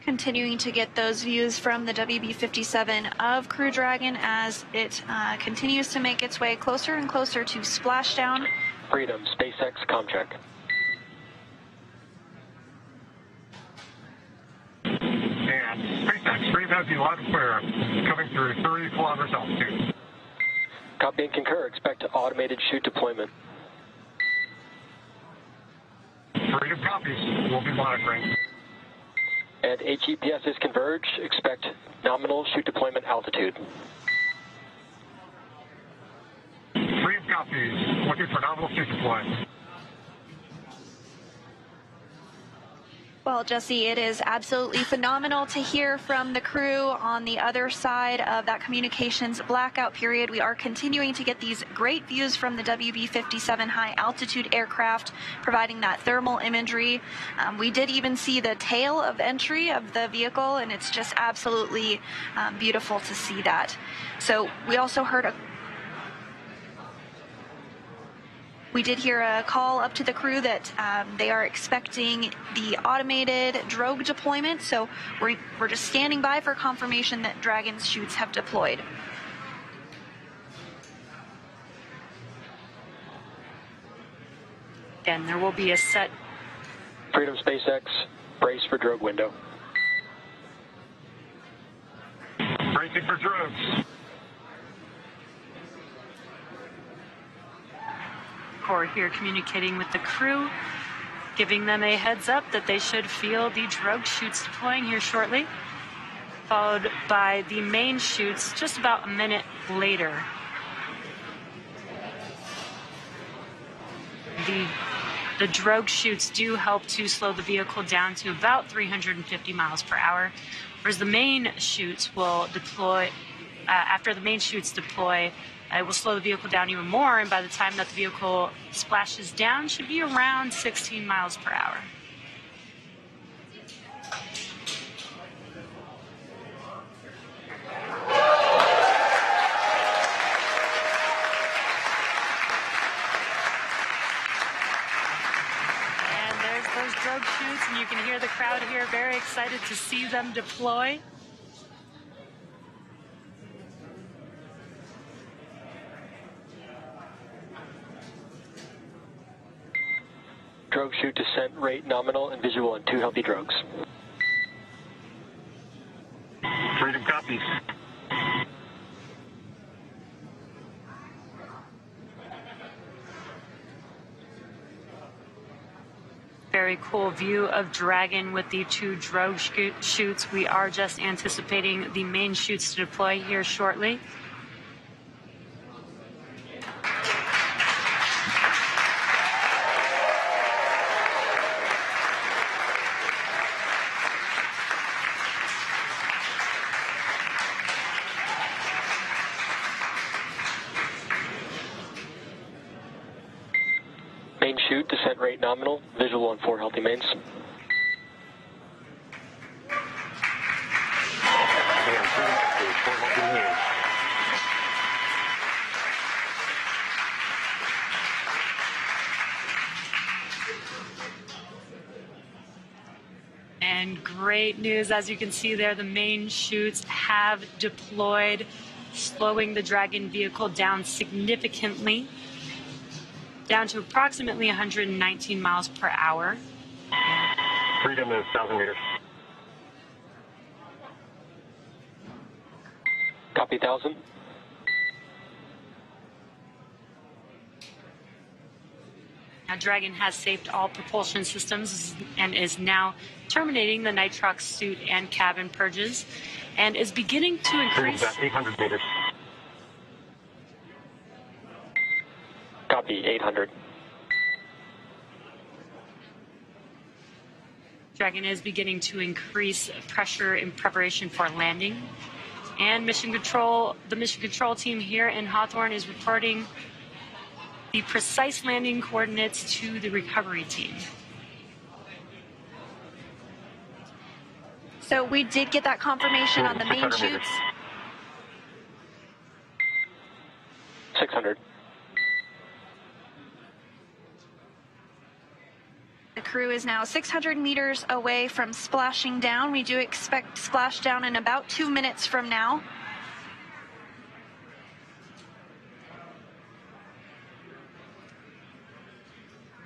Continuing to get those views from the WB-57 of Crew Dragon as it continues to make its way closer and closer to splashdown. Freedom, SpaceX comm check. And SpaceX, Freedom has you loud and clear, coming through 30 kilometers altitude. Copy and concur. Expect automated chute deployment. Freedom copies. We'll be monitoring. And HEPS is converged. Expect nominal chute deployment altitude. Freedom copies. Looking for nominal chute deployment. Well, Jesse, it is absolutely phenomenal to hear from the crew on the other side of that communications blackout period. We are continuing to get these great views from the WB-57 high-altitude aircraft, providing that thermal imagery. We did even see the tail of entry of the vehicle, and it's just absolutely beautiful to see that. So we also heard We did hear a call up to the crew that they are expecting the automated drogue deployment, so we're just standing by for confirmation that Dragon's chutes have deployed. Again, there will be a set. Freedom, SpaceX, brace for drogue window. Bracing for drogues. Corps here communicating with the crew, giving them a heads up that they should feel the drogue chutes deploying here shortly, followed by the main chutes just about a minute later. the drogue chutes do help to slow the vehicle down to about 350 miles per hour, whereas the main chutes will deploy, after the main chutes deploy, it will slow the vehicle down even more, and by the time that the vehicle splashes down, should be around 16 miles per hour. Those drogue chutes, and you can hear the crowd here very excited to see them deploy. Drogue chute descent rate nominal and visual on 2 healthy drogues. Freedom copies. Very cool view of Dragon with the 2 drogue chutes. We are just anticipating the main chutes to deploy here shortly. Main chute descent rate nominal, visual on 4 healthy mains. And great news, as you can see there, the main chutes have deployed, slowing the Dragon vehicle down significantly, down to approximately 119 miles per hour. Freedom is 1,000 meters. Copy 1,000. Now, Dragon has saved all propulsion systems and is now terminating the nitrox suit and cabin purges, and is beginning to increase. Freedom's at 800 meters. Copy 800. Dragon is beginning to increase pressure in preparation for landing. And the mission control team here in Hawthorne is reporting the precise landing coordinates to the recovery team. So we did get that confirmation on the main chutes. 600. The crew is now 600 meters away from splashing down. We do expect splashdown in about 2 minutes from now.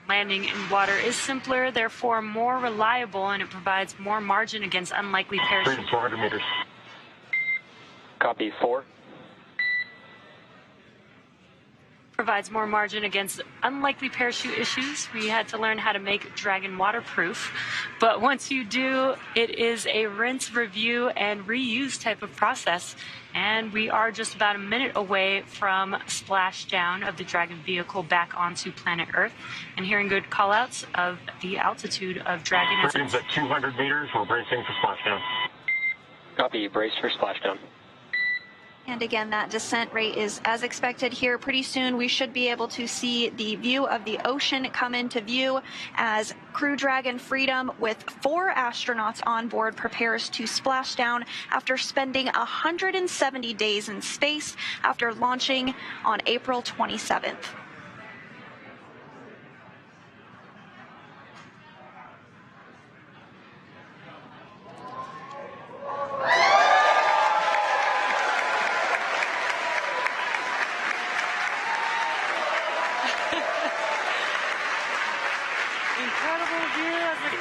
Landing in water is simpler, therefore more reliable, and it provides more margin against unlikely parachute. Freedom 400 meters. Copy 4. Provides more margin against unlikely parachute issues. We had to learn how to make Dragon waterproof, but once you do, it is a rinse, review, and reuse type of process. And we are just about a minute away from splashdown of the Dragon vehicle back onto planet Earth, and hearing good callouts of the altitude of Dragon. Freedom's at 200 meters. We're bracing for splashdown. Copy, brace for splashdown. And again, that descent rate is as expected here. Pretty soon we should be able to see the view of the ocean come into view as Crew Dragon Freedom with 4 astronauts on board prepares to splash down after spending 170 days in space after launching on April 27th. Incredible view as the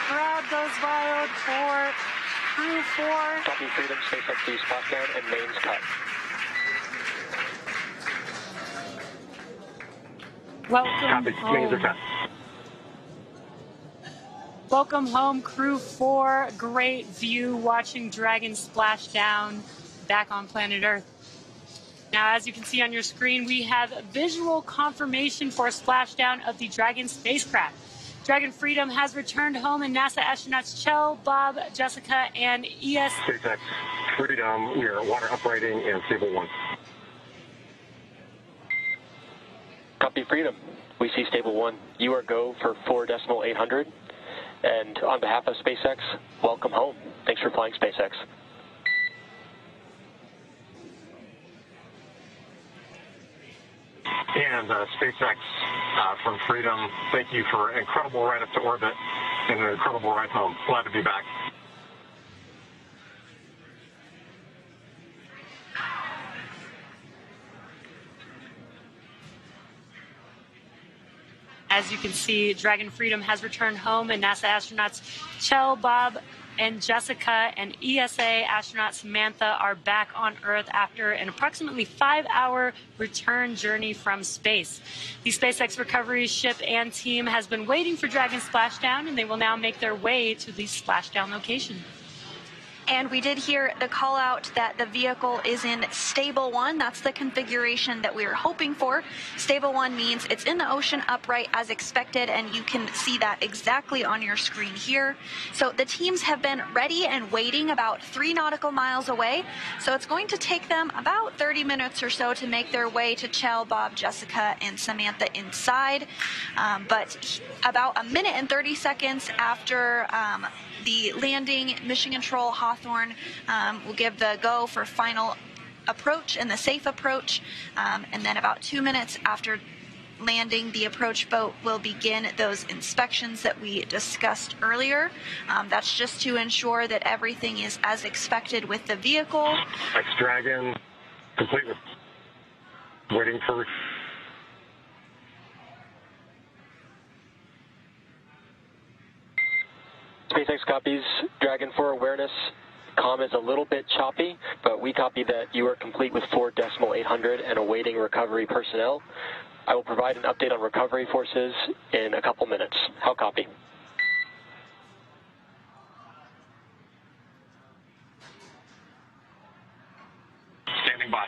crowd goes wild for Crew 4. Copy Freedom, SpaceX Crew splashdown and mains cut. Welcome home. Welcome home, Crew 4. Great view watching Dragon splash down back on planet Earth. Now, as you can see on your screen, we have visual confirmation for a splashdown of the Dragon spacecraft. Dragon Freedom has returned home, and NASA astronauts Chell, Bob, Jessica, and SpaceX Freedom, we are water uprighting and stable 1. Copy Freedom. We see stable 1. You are go for 4.800. And on behalf of SpaceX, welcome home. Thanks for flying SpaceX. And SpaceX from Freedom, thank you for an incredible ride up to orbit and an incredible ride home. Glad to be back. As you can see, Dragon Freedom has returned home, and NASA astronauts Chell, Bob, and Jessica and ESA astronaut Samantha are back on Earth after an approximately 5-hour return journey from space. The SpaceX recovery ship and team has been waiting for Dragon splashdown, and they will now make their way to the splashdown location. And we did hear the call out that the vehicle is in stable 1. That's the configuration that we were hoping for. Stable 1 means it's in the ocean upright as expected, and you can see that exactly on your screen here. So the teams have been ready and waiting about 3 nautical miles away. So it's going to take them about 30 minutes or so to make their way to Chell, Bob, Jessica, and Samantha inside. But about 1 minute and 30 seconds after the landing, Mission Control Hawthorne will give the go for final approach and the safe approach. And then about 2 minutes after landing, the approach boat will begin those inspections that we discussed earlier. That's just to ensure that everything is as expected with the vehicle. Dragon, complete with waiting for... SpaceX copies Dragon for awareness. Comm is a little bit choppy, but we copy that you are complete with 4.800 and awaiting recovery personnel. I will provide an update on recovery forces in a couple minutes. How copy? Standing by.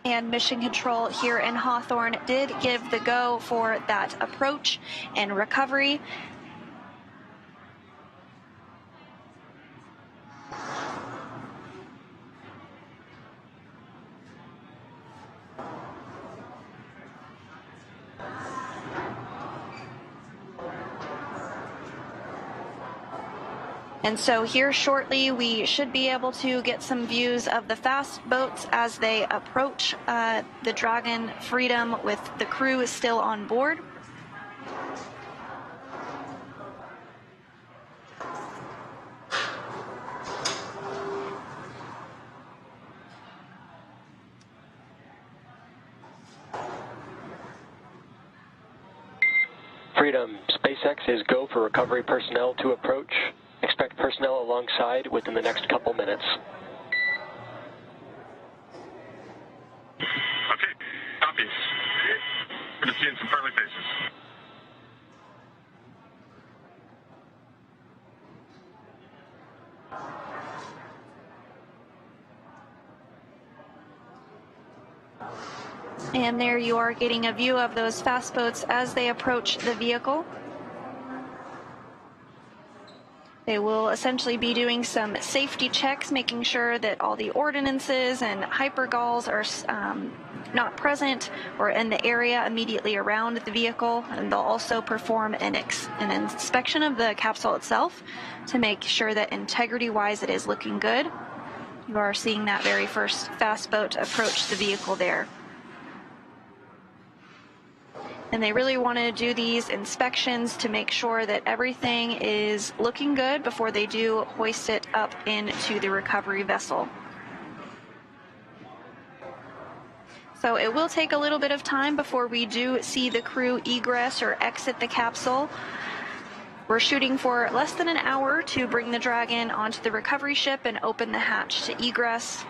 And Mission Control here in Hawthorne did give the go for that approach and recovery. And so here shortly, we should be able to get some views of the fast boats as they approach the Dragon Freedom with the crew still on board. Freedom, SpaceX is go for recovery personnel to approach. Expect personnel alongside within the next couple minutes. Okay, copies. Good to see you in some friendly faces. And there you are getting a view of those fast boats as they approach the vehicle. They will essentially be doing some safety checks, making sure that all the ordnances and hypergalls are not present or in the area immediately around the vehicle. And they'll also perform an inspection of the capsule itself to make sure that integrity-wise it is looking good. You are seeing that very first fast boat approach the vehicle there. And they really want to do these inspections to make sure that everything is looking good before they do hoist it up into the recovery vessel. So it will take a little bit of time before we do see the crew egress or exit the capsule. We're shooting for less than an hour to bring the Dragon onto the recovery ship and open the hatch to egress.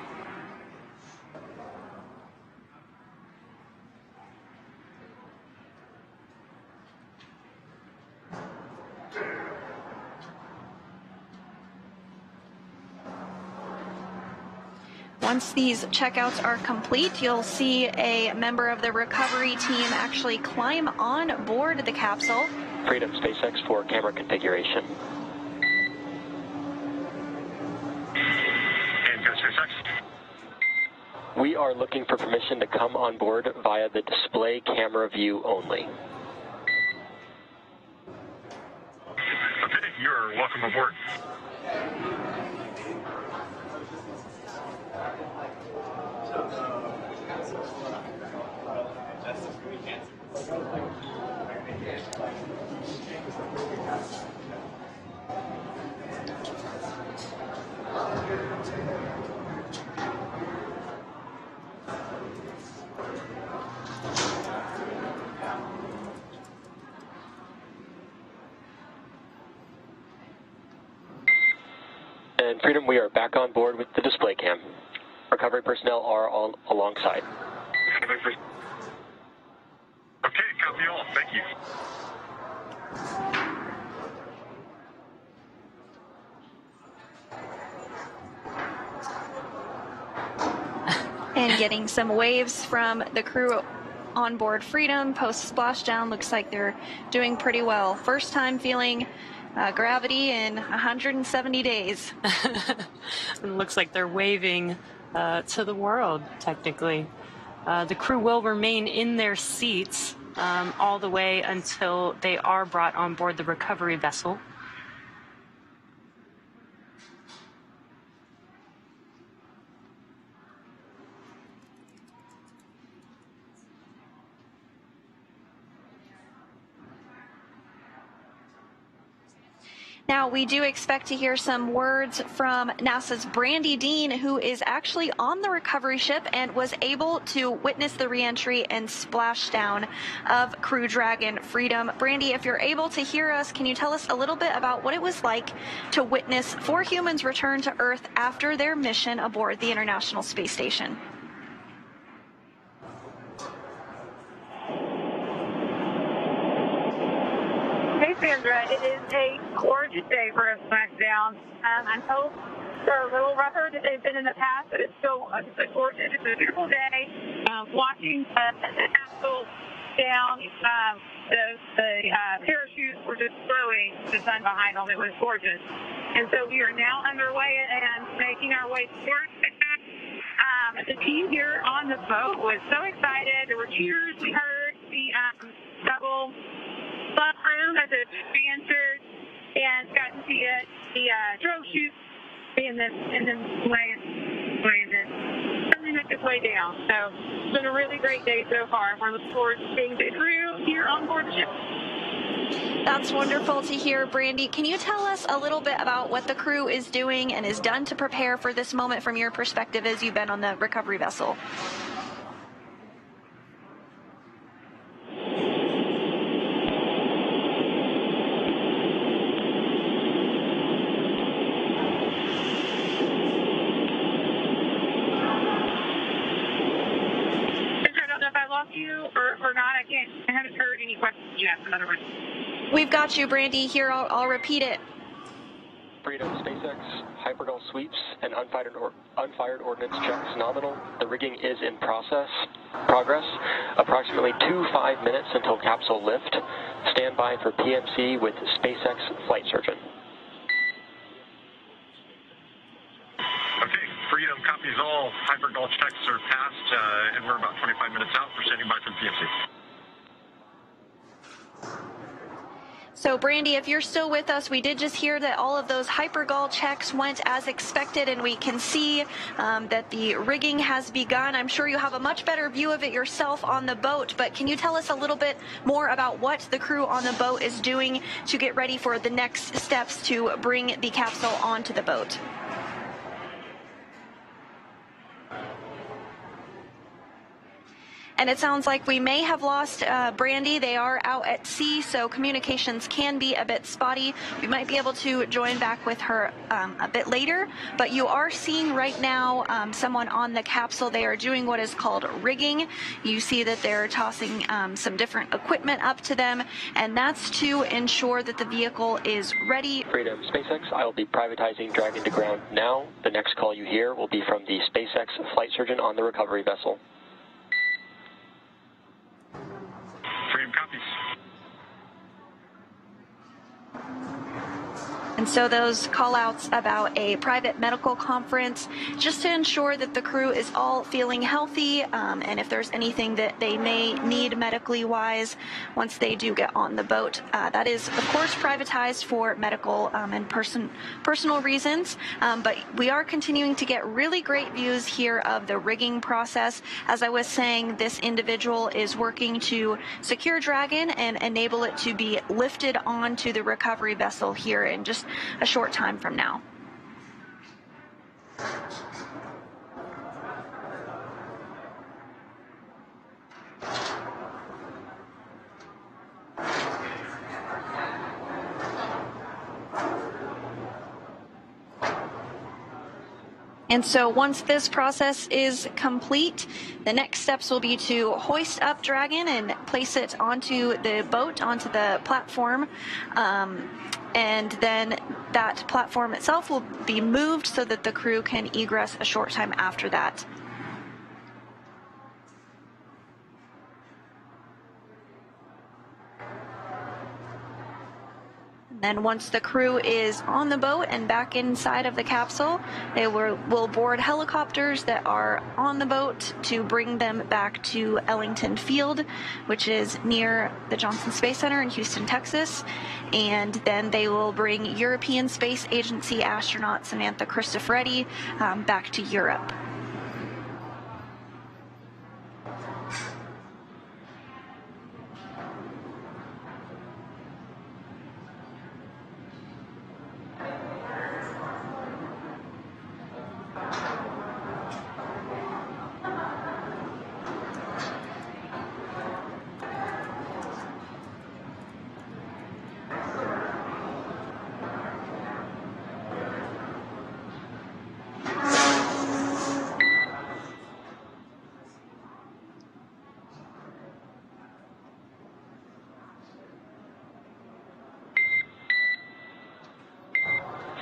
Once these checkouts are complete, you'll see a member of the recovery team actually climb on board the capsule. Freedom SpaceX for camera configuration. And go SpaceX. We are looking for permission to come on board via the display camera view only. Okay, you're welcome aboard. And Freedom, we are back on board with the display cam. Recovery personnel are all alongside. Okay, copy all. Thank you. And getting some waves from the crew on board Freedom post splashdown. Looks like they're doing pretty well. First time feeling gravity in 170 days. It looks like they're waving to the world, technically. The crew will remain in their seats all the way until they are brought on board the recovery vessel. Now, we do expect to hear some words from NASA's Brandy Dean, who is actually on the recovery ship and was able to witness the reentry and splashdown of Crew Dragon Freedom. Brandy, if you're able to hear us, can you tell us a little bit about what it was like to witness 4 humans return to Earth after their mission aboard the International Space Station? Hey Sandra, it is a gorgeous day for a smackdown. I hope they're a little rougher than they've been in the past, but it's still a gorgeous, it's a beautiful day. Watching the capsule down, the parachutes were just throwing the sun behind them. It was gorgeous. And so we are now underway and making our way towards the team here on the boat was so excited. There were cheers. We heard the double bus room as it re-entered and got to see it, the drone chute and then landed. Something make its way down. So it's been a really great day so far. We're looking forward to seeing the crew here on board the ship. That's wonderful to hear, Brandy. Can you tell us a little bit about what the crew is doing and is done to prepare for this moment from your perspective as you've been on the recovery vessel? I don't know if I lost you or not. I haven't heard any questions yet, in other words. We've got you, Brandy. Here, I'll repeat it. Freedom SpaceX, hypergol sweeps, and unfired ordnance checks nominal. The rigging is in progress. Approximately 5 minutes until capsule lift. Stand by for PMC with SpaceX flight surgeon. Okay, Freedom copies all. Hypergol checks are passed, and we're about 25 minutes out. We're standing by for the PMC. So, Brandy, if you're still with us, we did just hear that all of those hypergol checks went as expected, and we can see that the rigging has begun. I'm sure you have a much better view of it yourself on the boat, but can you tell us a little bit more about what the crew on the boat is doing to get ready for the next steps to bring the capsule onto the boat? And it sounds like we may have lost Brandy. They are out at sea, so communications can be a bit spotty. We might be able to join back with her a bit later, but you are seeing right now someone on the capsule. They are doing what is called rigging. You see that they're tossing some different equipment up to them, and that's to ensure that the vehicle is ready. Freedom SpaceX, I will be privatizing Dragon to ground now. The next call you hear will be from the SpaceX flight surgeon on the recovery vessel. Freedom copies. And so those call-outs about a private medical conference, just to ensure that the crew is all feeling healthy, and if there's anything that they may need medically wise once they do get on the boat. That is, of course, privatized for medical and personal reasons, but we are continuing to get really great views here of the rigging process. As I was saying, this individual is working to secure Dragon and enable it to be lifted onto the recovery vessel here in just a short time from now. And so once this process is complete, the next steps will be to hoist up Dragon and place it onto the boat, onto the platform. And then that platform itself will be moved so that the crew can egress a short time after that. Then once the crew is on the boat and back inside of the capsule, they will board helicopters that are on the boat to bring them back to Ellington Field, which is near the Johnson Space Center in Houston, Texas. And then they will bring European Space Agency astronaut Samantha Cristoforetti back to Europe.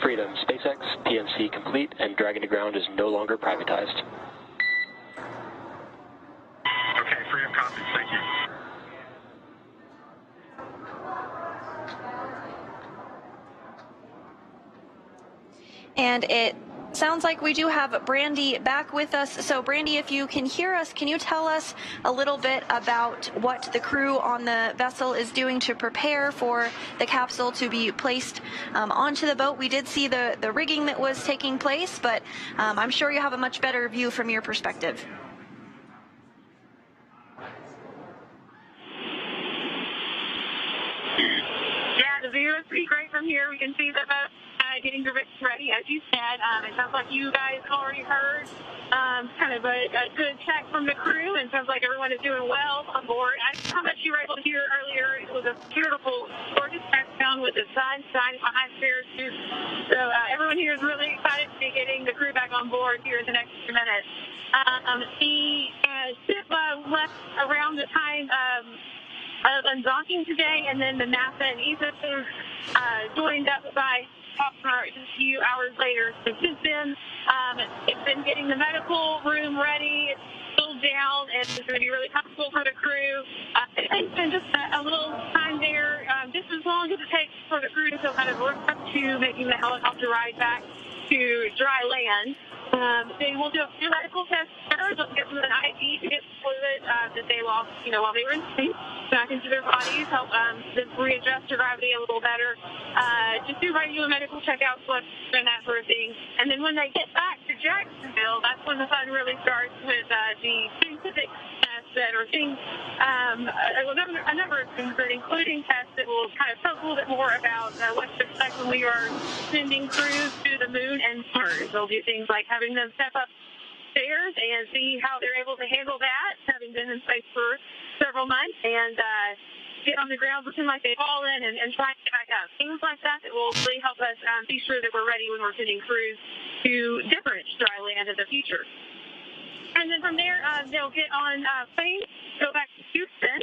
Freedom SpaceX, PMC complete, and Dragon to ground is no longer privatized. Okay, Freedom copies. Thank you. And it sounds like we do have Brandy back with us. So Brandy, if you can hear us, can you tell us a little bit about what the crew on the vessel is doing to prepare for the capsule to be placed onto the boat? We did see the rigging that was taking place, but I'm sure you have a much better view from your perspective. Yeah, the view is pretty great from here. We can see the boat getting ready, as you said. It sounds like you guys already heard kind of a good check from the crew, and sounds like everyone is doing well on board. I don't know how much you were able to hear earlier. It was a beautiful, gorgeous touchdown with the sun shining behind parachutes. So everyone here is really excited to be getting the crew back on board here in the next few minutes. The ship left around the time of undocking today, and then the NASA and ESA team joined up by a few hours later. So since then, it's been getting the medical room ready. It's still down, and it's going to be really comfortable for the crew. It's been just a little time there, just as long as it takes for the crew to kind of work up to making the helicopter ride back to dry land. They will do a few medical tests first. They'll get some of the IV to get fluid that they lost, while they were in space back into their bodies, help them readjust to gravity a little better. Just do regular medical checkouts, and that sort of thing. And then when they get back to Jacksonville, that's when the fun really starts with the scientific tests that are things, a number of things, including tests that will kind of talk a little bit more about what to expect when we are sending crews to the moon and Mars. They'll do things like having them step up downstairs and see how they're able to handle that, having been in space for several months, and get on the ground, pretend like they've fallen, and try to get back up. Things like that will really help us be sure that we're ready when we're sending crews to different dry land in the future. And then from there, they'll get on plane, go back to Houston.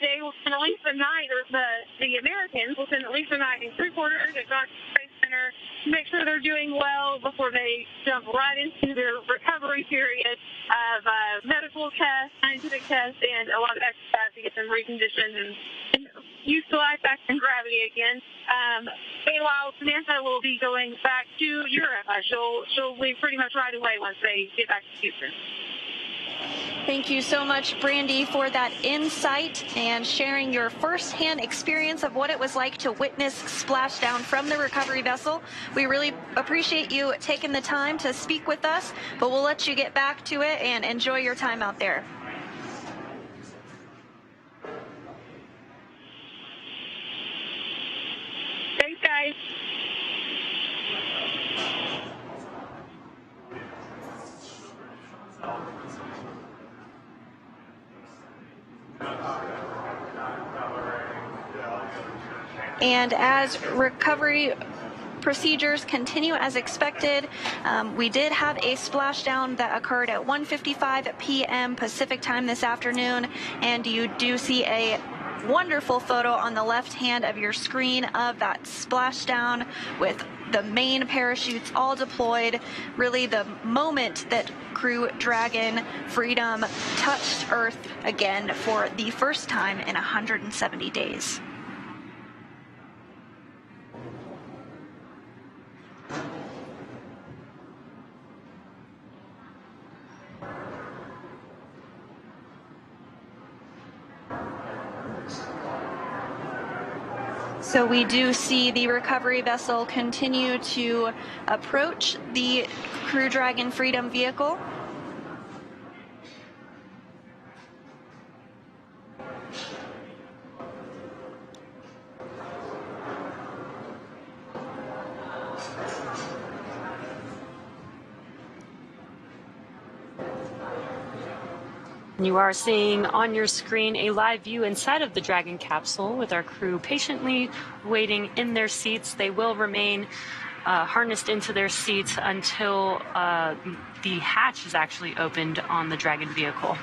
They will spend at least a night, or the Americans will spend at least a night in crew quarters at Johnson Space Center to make sure they're doing well before they jump right into their recovery period of medical tests, scientific tests, and a lot of exercise to get them reconditioned and used to life back in gravity again. Meanwhile, Samantha will be going back to Europe. She'll leave pretty much right away once they get back to Houston. Thank you so much, Brandy, for that insight and sharing your firsthand experience of what it was like to witness splashdown from the recovery vessel. We really appreciate you taking the time to speak with us, but we'll let you get back to it and enjoy your time out there. Thanks, guys. And as recovery procedures continue as expected, we did have a splashdown that occurred at 1:55 p.m. Pacific time this afternoon, and you do see a wonderful photo on the left hand of your screen of that splashdown with the main parachutes all deployed. Really the moment that Crew Dragon Freedom touched Earth again for the first time in 170 days. So we do see the recovery vessel continue to approach the Crew Dragon Freedom vehicle. You are seeing on your screen a live view inside of the Dragon capsule with our crew patiently waiting in their seats. They will remain harnessed into their seats until the hatch is actually opened on the Dragon vehicle.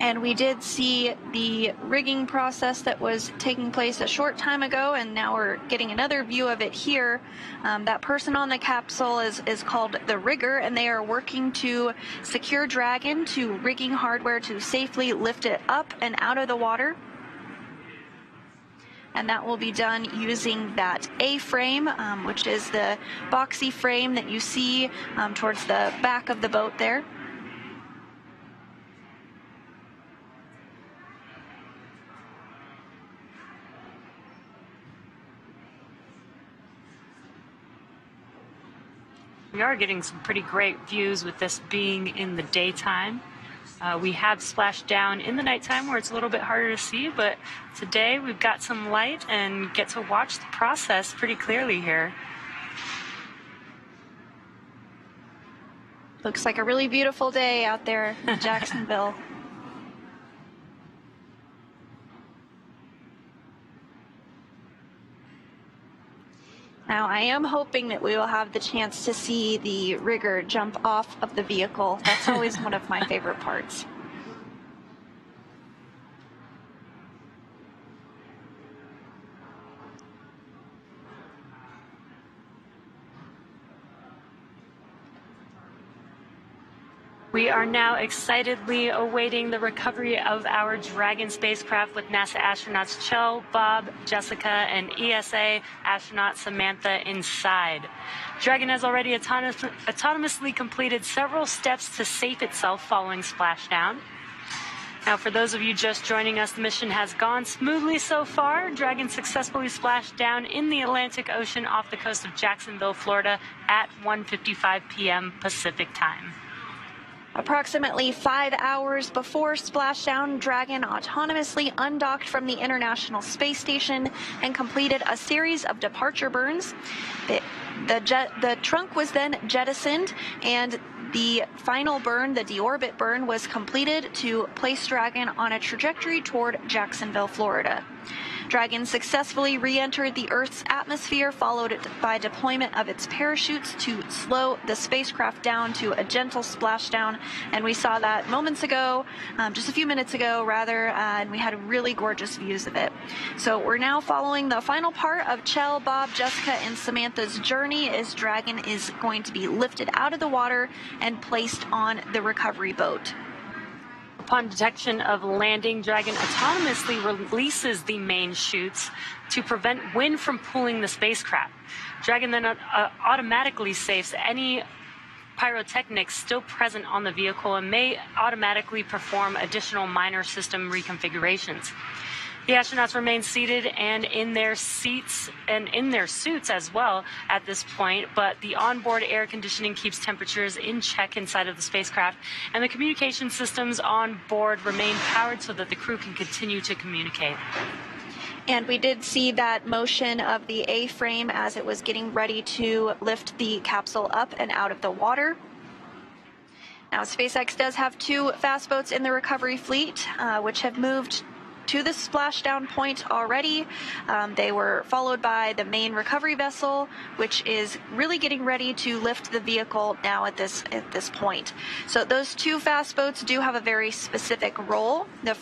And we did see the rigging process that was taking place a short time ago, and now we're getting another view of it here. That person on the capsule is called the rigger, and they are working to secure Dragon to rigging hardware to safely lift it up and out of the water. And that will be done using that A-frame, which is the boxy frame that you see towards the back of the boat there. We are getting some pretty great views with this being in the daytime. We have splashed down in the nighttime where it's a little bit harder to see, but today we've got some light and get to watch the process pretty clearly here. Looks like a really beautiful day out there in Jacksonville. Now, I am hoping that we will have the chance to see the rigger jump off of the vehicle. That's always one of my favorite parts. We are now excitedly awaiting the recovery of our Dragon spacecraft with NASA astronauts Cho, Bob, Jessica, and ESA astronaut Samantha inside. Dragon has already autonomously completed several steps to safe itself following splashdown. Now, for those of you just joining us, the mission has gone smoothly so far. Dragon successfully splashed down in the Atlantic Ocean off the coast of Jacksonville, Florida at 1:55 p.m. Pacific time. Approximately 5 hours before splashdown, Dragon autonomously undocked from the International Space Station and completed a series of departure burns. The trunk was then jettisoned, and the final burn, the deorbit burn, was completed to place Dragon on a trajectory toward Jacksonville, Florida. Dragon successfully re-entered the Earth's atmosphere, followed by deployment of its parachutes to slow the spacecraft down to a gentle splashdown. And we saw that moments ago, just a few minutes ago, rather, and we had really gorgeous views of it. So we're now following the final part of Chell, Bob, Jessica, and Samantha's journey as Dragon is going to be lifted out of the water and placed on the recovery boat. Upon detection of landing, Dragon autonomously releases the main chutes to prevent wind from pulling the spacecraft. Dragon then automatically safes any pyrotechnics still present on the vehicle and may automatically perform additional minor system reconfigurations. The astronauts remain seated and in their seats and in their suits as well at this point, but the onboard air conditioning keeps temperatures in check inside of the spacecraft, and the communication systems on board remain powered so that the crew can continue to communicate. And we did see that motion of the A-frame as it was getting ready to lift the capsule up and out of the water. Now, SpaceX does have 2 fast boats in the recovery fleet, which have moved to the splashdown point already. They were followed by the main recovery vessel, which is really getting ready to lift the vehicle now at this point. So those 2 fast boats do have a very specific role. The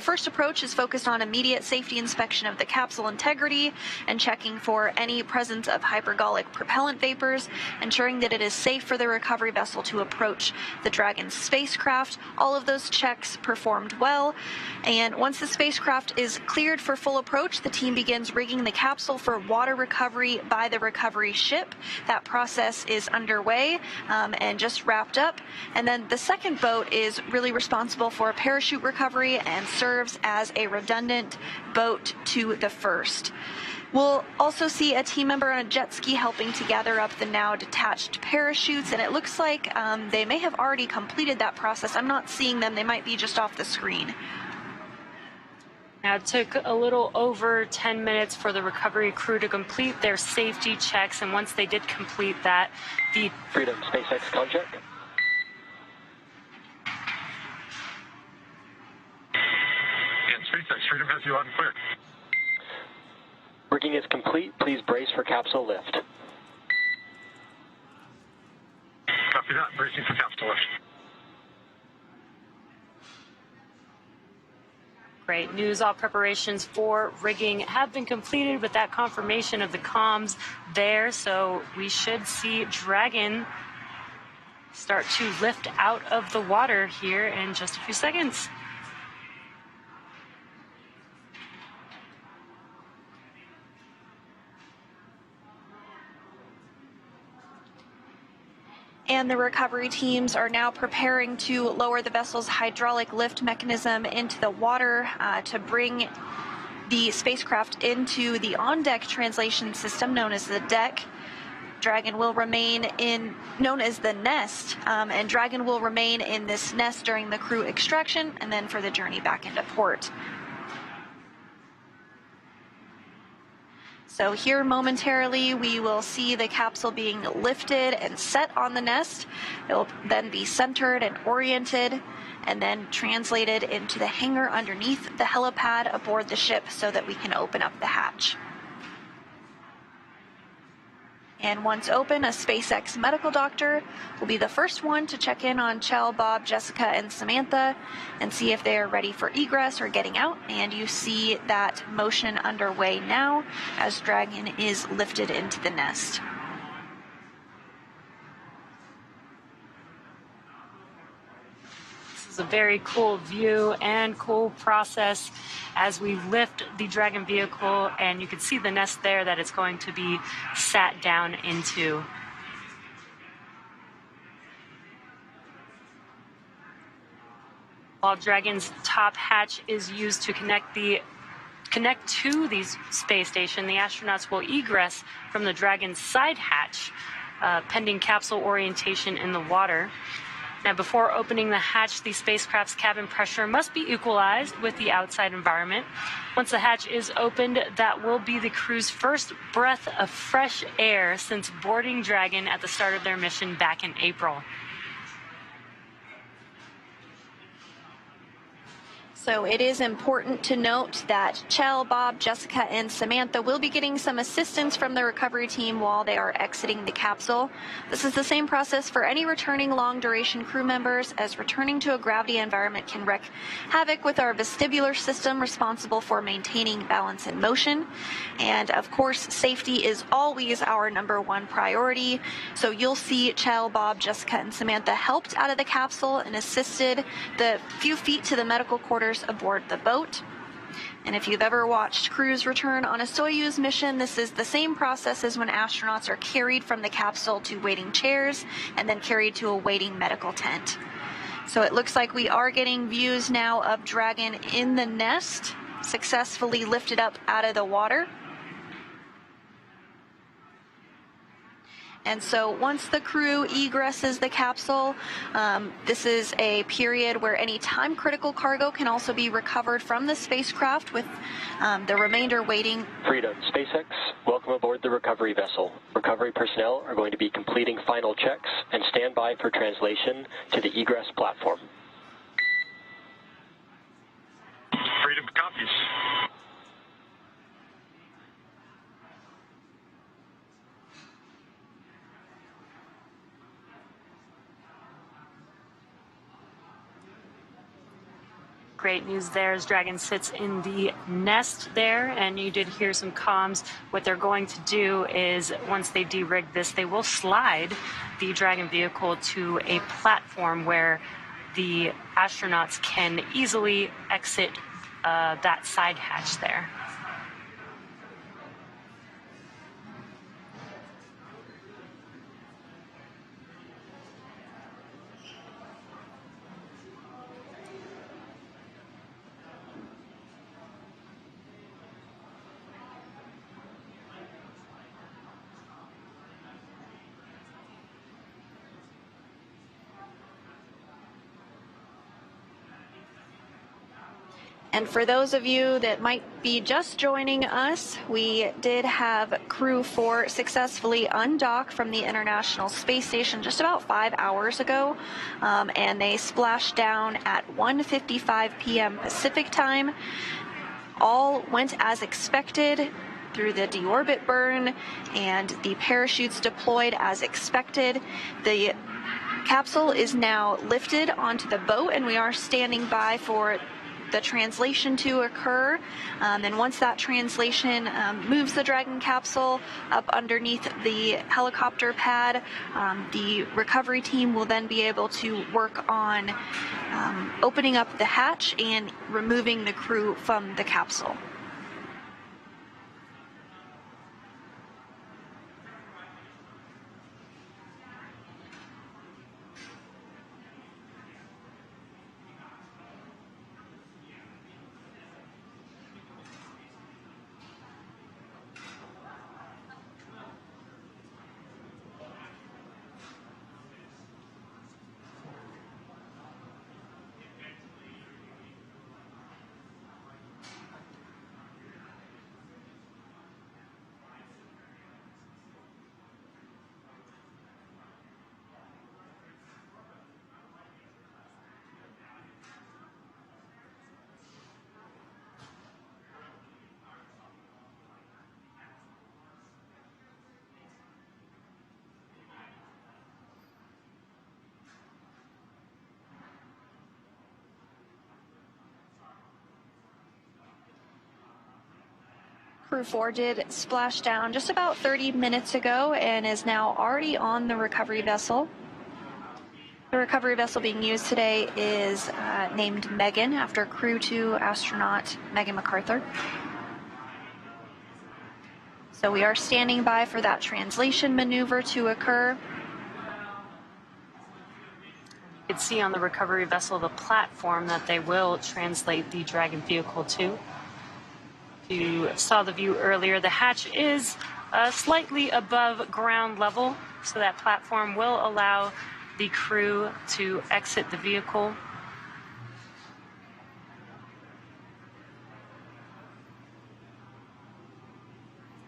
first approach is focused on immediate safety inspection of the capsule integrity and checking for any presence of hypergolic propellant vapors, ensuring that it is safe for the recovery vessel to approach the Dragon spacecraft. All of those checks performed well, and once the spacecraft is cleared for full approach, the team begins rigging the capsule for water recovery by the recovery ship. That process is underway and just wrapped up. And then the second boat is really responsible for parachute recovery and serves as a redundant boat to the first. We'll also see a team member on a jet ski helping to gather up the now detached parachutes, and it looks like they may have already completed that process. I'm not seeing them. They might be just off the screen. Now, it took a little over 10 minutes for the recovery crew to complete their safety checks, and once they did complete that, the Freedom SpaceX contract. SpaceX Freedom has you on clear. Rigging is complete. Please brace for capsule lift. Copy that. Bracing for capsule lift. Great news. All preparations for rigging have been completed with that confirmation of the comms there. So we should see Dragon start to lift out of the water here in just a few seconds. And the recovery teams are now preparing to lower the vessel's hydraulic lift mechanism into the water to bring the spacecraft into the on-deck translation system known as the deck. Dragon will remain known as the nest, and Dragon will remain in this nest during the crew extraction and then for the journey back into port. So here momentarily we will see the capsule being lifted and set on the nest. It will then be centered and oriented and then translated into the hangar underneath the helipad aboard the ship so that we can open up the hatch. And once open, a SpaceX medical doctor will be the first one to check in on Chell, Bob, Jessica, and Samantha and see if they are ready for egress or getting out. And you see that motion underway now as Dragon is lifted into the nest. This is a very cool view and cool process as we lift the Dragon vehicle, and you can see the nest there that it's going to be sat down into. While Dragon's top hatch is used to connect to the space station, the astronauts will egress from the Dragon's side hatch, pending capsule orientation in the water. Now, before opening the hatch, the spacecraft's cabin pressure must be equalized with the outside environment. Once the hatch is opened, that will be the crew's first breath of fresh air since boarding Dragon at the start of their mission back in April. So it is important to note that Chell, Bob, Jessica, and Samantha will be getting some assistance from the recovery team while they are exiting the capsule. This is the same process for any returning long-duration crew members, as returning to a gravity environment can wreak havoc with our vestibular system responsible for maintaining balance and motion. And of course, safety is always our #1 priority. So you'll see Chell, Bob, Jessica, and Samantha helped out of the capsule and assisted the few feet to the medical quarters aboard the boat. And if you've ever watched crews return on a Soyuz mission, this is the same process as when astronauts are carried from the capsule to waiting chairs and then carried to a waiting medical tent. So it looks like we are getting views now of Dragon in the nest, successfully lifted up out of the water. And so once the crew egresses the capsule, this is a period where any time-critical cargo can also be recovered from the spacecraft, with the remainder waiting. Freedom, SpaceX, welcome aboard the recovery vessel. Recovery personnel are going to be completing final checks and stand by for translation to the egress platform. Freedom copies. Great news there as Dragon sits in the nest there, and you did hear some comms. What they're going to do is, once they de-rig this, they will slide the Dragon vehicle to a platform where the astronauts can easily exit that side hatch there. And for those of you that might be just joining us, we did have Crew 4 successfully undock from the International Space Station just about 5 hours ago, and they splashed down at 1:55 p.m. Pacific time. All went as expected through the deorbit burn, and the parachutes deployed as expected. The capsule is now lifted onto the boat, and we are standing by for the translation to occur. And once that translation moves the Dragon capsule up underneath the helicopter pad, the recovery team will then be able to work on opening up the hatch and removing the crew from the capsule. Crew 4 did splash down just about 30 minutes ago and is now already on the recovery vessel. The recovery vessel being used today is named Megan, after Crew 2 astronaut Megan MacArthur. So we are standing by for that translation maneuver to occur. You can see on the recovery vessel the platform that they will translate the Dragon vehicle to. If you saw the view earlier, the hatch is slightly above ground level, so that platform will allow the crew to exit the vehicle.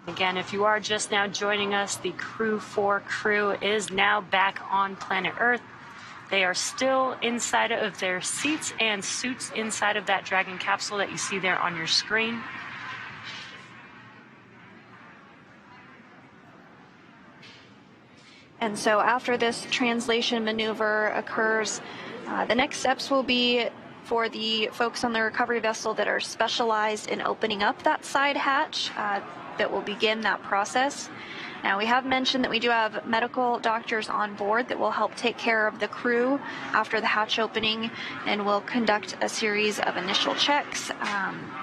Again, if you are just now joining us, the Crew 4 crew is now back on planet Earth. They are still inside of their seats and suits inside of that Dragon capsule that you see there on your screen. And so after this translation maneuver occurs, the next steps will be for the folks on the recovery vessel that are specialized in opening up that side hatch that will begin that process. Now, we have mentioned that we do have medical doctors on board that will help take care of the crew after the hatch opening and will conduct a series of initial checks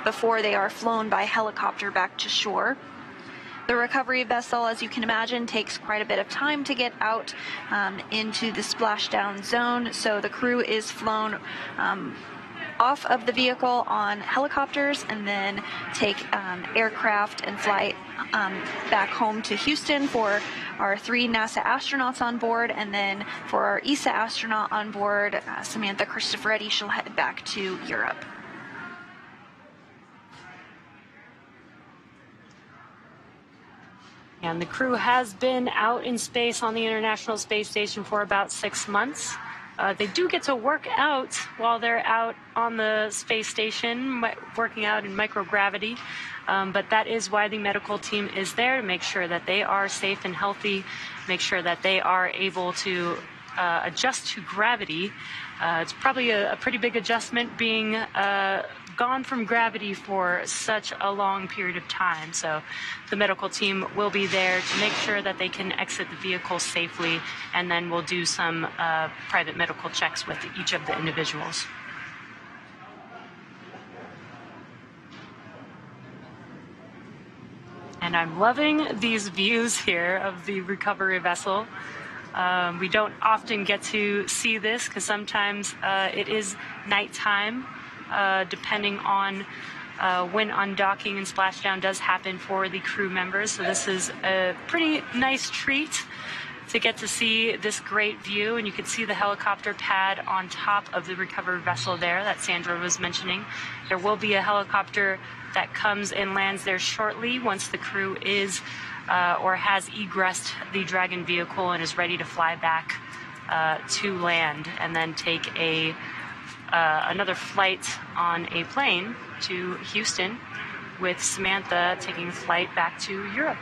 before they are flown by helicopter back to shore. The recovery vessel, as you can imagine, takes quite a bit of time to get out into the splashdown zone, so the crew is flown off of the vehicle on helicopters and then take aircraft and fly back home to Houston for our 3 NASA astronauts on board, and then for our ESA astronaut on board, Samantha Cristoforetti, she'll head back to Europe. And the crew has been out in space on the International Space Station for about 6 months. They do get to work out while they're out on the space station, working out in microgravity. But that is why the medical team is there, to make sure that they are safe and healthy, make sure that they are able to adjust to gravity. It's probably a pretty big adjustment being gone from gravity for such a long period of time. So the medical team will be there to make sure that they can exit the vehicle safely, and then we'll do some private medical checks with each of the individuals. And I'm loving these views here of the recovery vessel. We don't often get to see this because sometimes it is nighttime, depending on when undocking and splashdown does happen for the crew members. So this is a pretty nice treat to get to see this great view. And you can see the helicopter pad on top of the recovery vessel there that Sandra was mentioning. There will be a helicopter that comes and lands there shortly once the crew is or has egressed the Dragon vehicle and is ready to fly back to land, and then take another flight on a plane to Houston, with Samantha taking a flight back to Europe.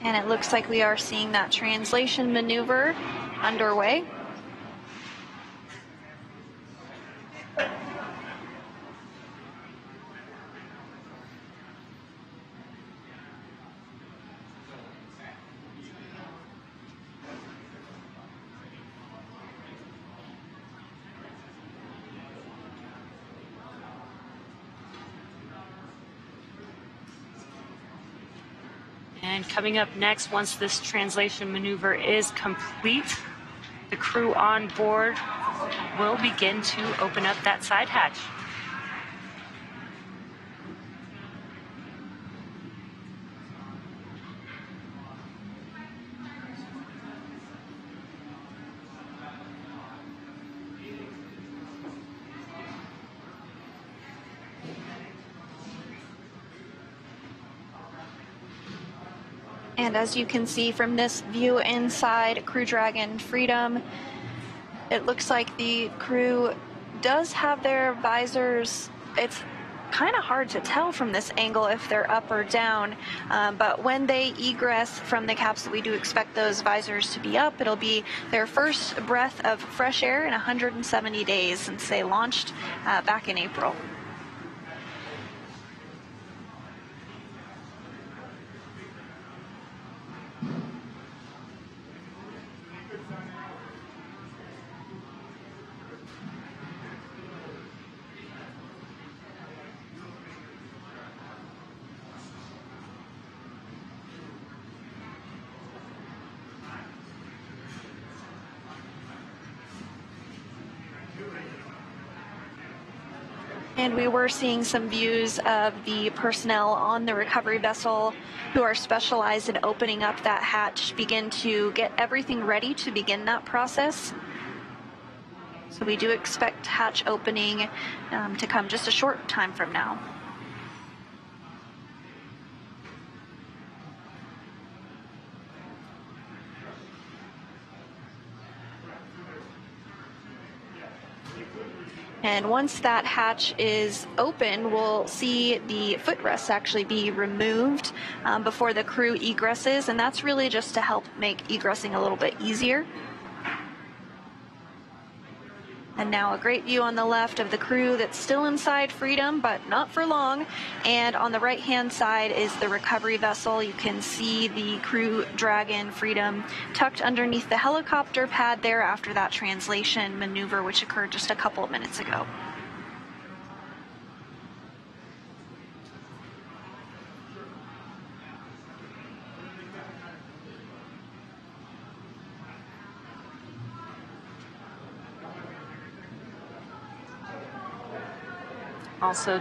And it looks like we are seeing that translation maneuver underway. And coming up next, once this translation maneuver is complete, the crew on board will begin to open up that side hatch. And as you can see from this view inside Crew Dragon Freedom, it looks like the crew does have their visors. It's kind of hard to tell from this angle if they're up or down, but when they egress from the capsule, we do expect those visors to be up. It'll be their first breath of fresh air in 170 days since they launched back in April. And we were seeing some views of the personnel on the recovery vessel who are specialized in opening up that hatch begin to get everything ready to begin that process. So we do expect hatch opening to come just a short time from now. And once that hatch is open, we'll see the footrests actually be removed before the crew egresses, and that's really just to help make egressing a little bit easier. And now a great view on the left of the crew that's still inside Freedom, but not for long. And on the right-hand side is the recovery vessel. You can see the Crew Dragon Freedom tucked underneath the helicopter pad there after that translation maneuver, which occurred just a couple of minutes ago. Also,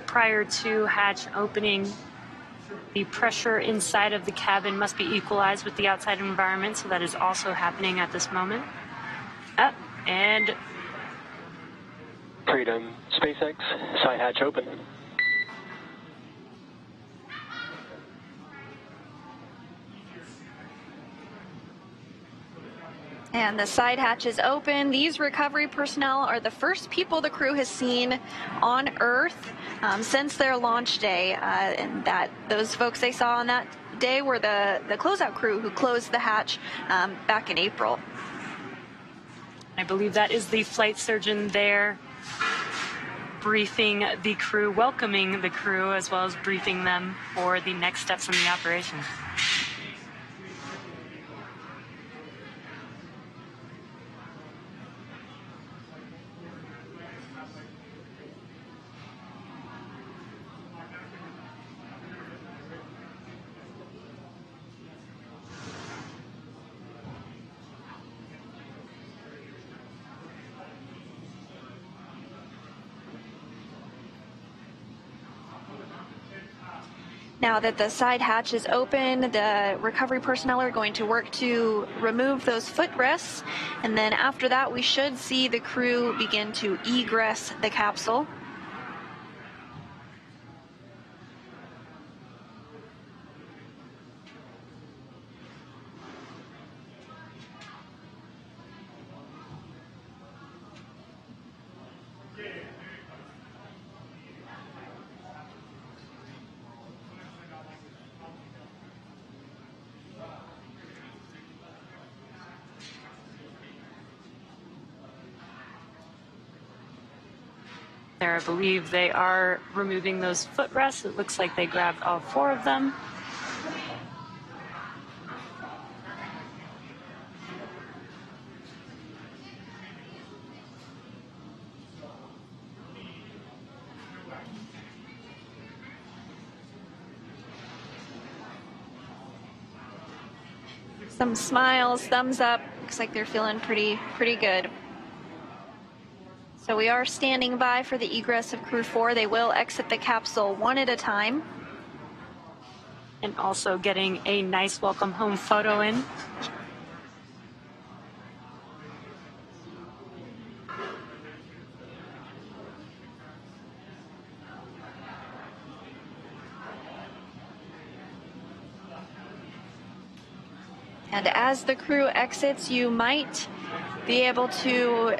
prior to hatch opening, the pressure inside of the cabin must be equalized with the outside environment, so that is also happening at this moment. Up and Freedom, SpaceX, side hatch open. And the side hatch is open. These recovery personnel are the first people the crew has seen on Earth since their launch day. And that those folks they saw on that day were the closeout crew who closed the hatch back in April. I believe that is the flight surgeon there briefing the crew, welcoming the crew, as well as briefing them for the next steps in the operation. Now that the side hatch is open, the recovery personnel are going to work to remove those footrests, and then after that we should see the crew begin to egress the capsule. There, I believe they are removing those footrests. It looks like they grabbed all 4 of them. Some smiles, thumbs up. Looks like they're feeling pretty good. So we are standing by for the egress of Crew 4. They will exit the capsule one at a time. And also getting a nice welcome home photo in. And as the crew exits, you might be able to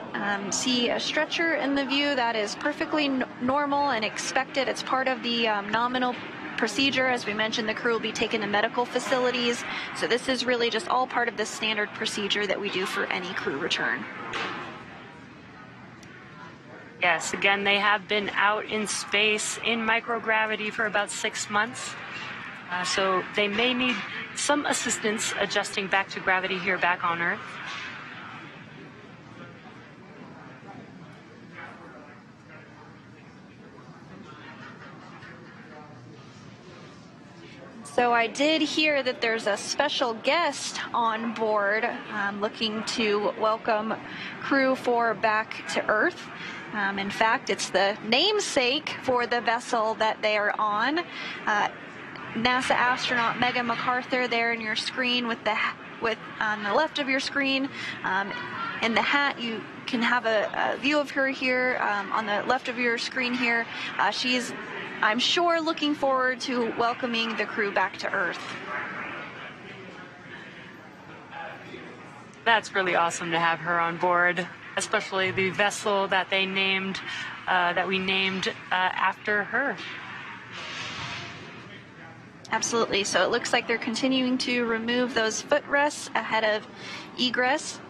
see a stretcher in the view. That is perfectly normal and expected. It's part of the nominal procedure. As we mentioned, the crew will be taken to medical facilities. So this is really just all part of the standard procedure that we do for any crew return. Yes, again, they have been out in space in microgravity for about 6 months. So they may need some assistance adjusting back to gravity here back on Earth. So I did hear that there's a special guest on board looking to welcome Crew 4 back to Earth. In fact, it's the namesake for the vessel that they are on. NASA astronaut Megan MacArthur there in your screen on the left of your screen. In the hat, you can have a view of her here on the left of your screen here. She's, I'm sure, looking forward to welcoming the crew back to Earth. That's really awesome to have her on board, especially the vessel that they named, that we named after her. Absolutely. So it looks like they're continuing to remove those footrests ahead of egress.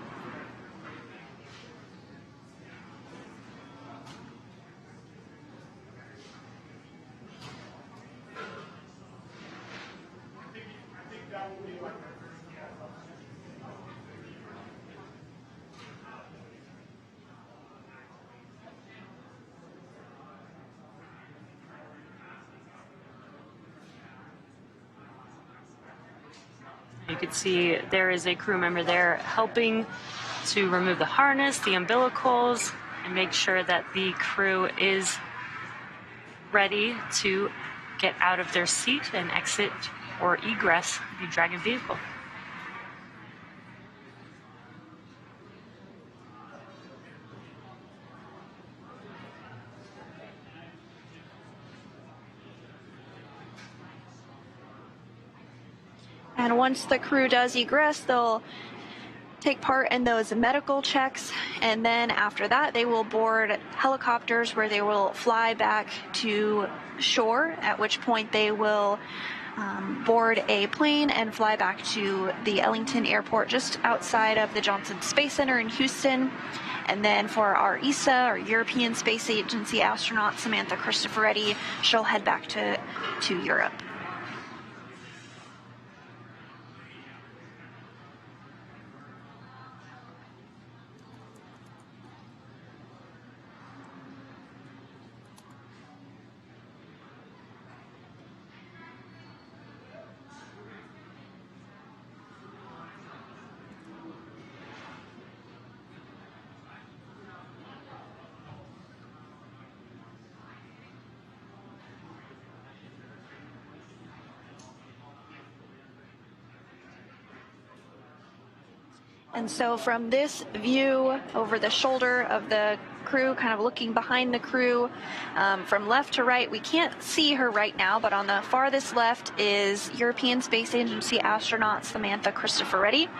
You can see there is a crew member there helping to remove the harness, the umbilicals, and make sure that the crew is ready to get out of their seat and exit or egress the Dragon vehicle. And once the crew does egress, they'll take part in those medical checks, and then after that they will board helicopters where they will fly back to shore, at which point they will board a plane and fly back to the Ellington Airport just outside of the Johnson Space Center in Houston. And then for our ESA, our European Space Agency astronaut, Samantha Cristoforetti, she'll head back to Europe. And so from this view over the shoulder of the crew, kind of looking behind the crew, from left to right, we can't see her right now, but on the farthest left is European Space Agency astronaut Samantha Cristoforetti.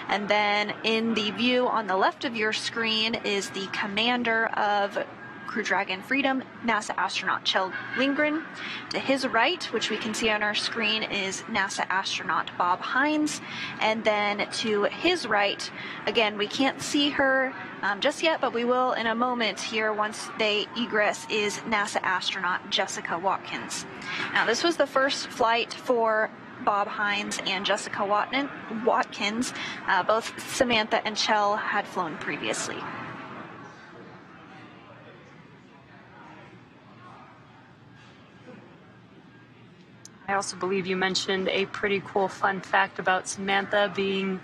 And then in the view on the left of your screen is the commander of Crew Dragon Freedom, NASA astronaut Kjell Lindgren. To his right, which we can see on our screen, is NASA astronaut Bob Hines. And then to his right, again, we can't see her just yet, but we will in a moment here once they egress, is NASA astronaut Jessica Watkins. Now, this was the first flight for Bob Hines and Jessica Watkins. Both Samantha and Kjell had flown previously. I also believe you mentioned a pretty cool fun fact about Samantha being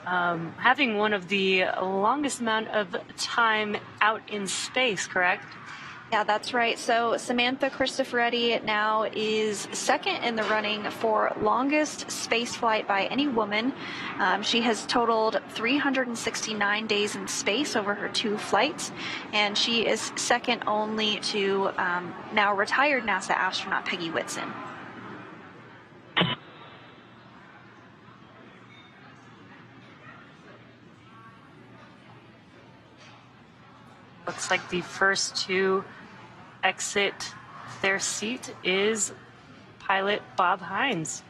having one of the longest amount of time out in space, correct? Yeah, that's right. So Samantha Cristoforetti now is second in the running for longest space flight by any woman. She has totaled 369 days in space over her 2 flights, and she is second only to now retired NASA astronaut Peggy Whitson. Looks like the first to exit their seat is pilot Bob Hines.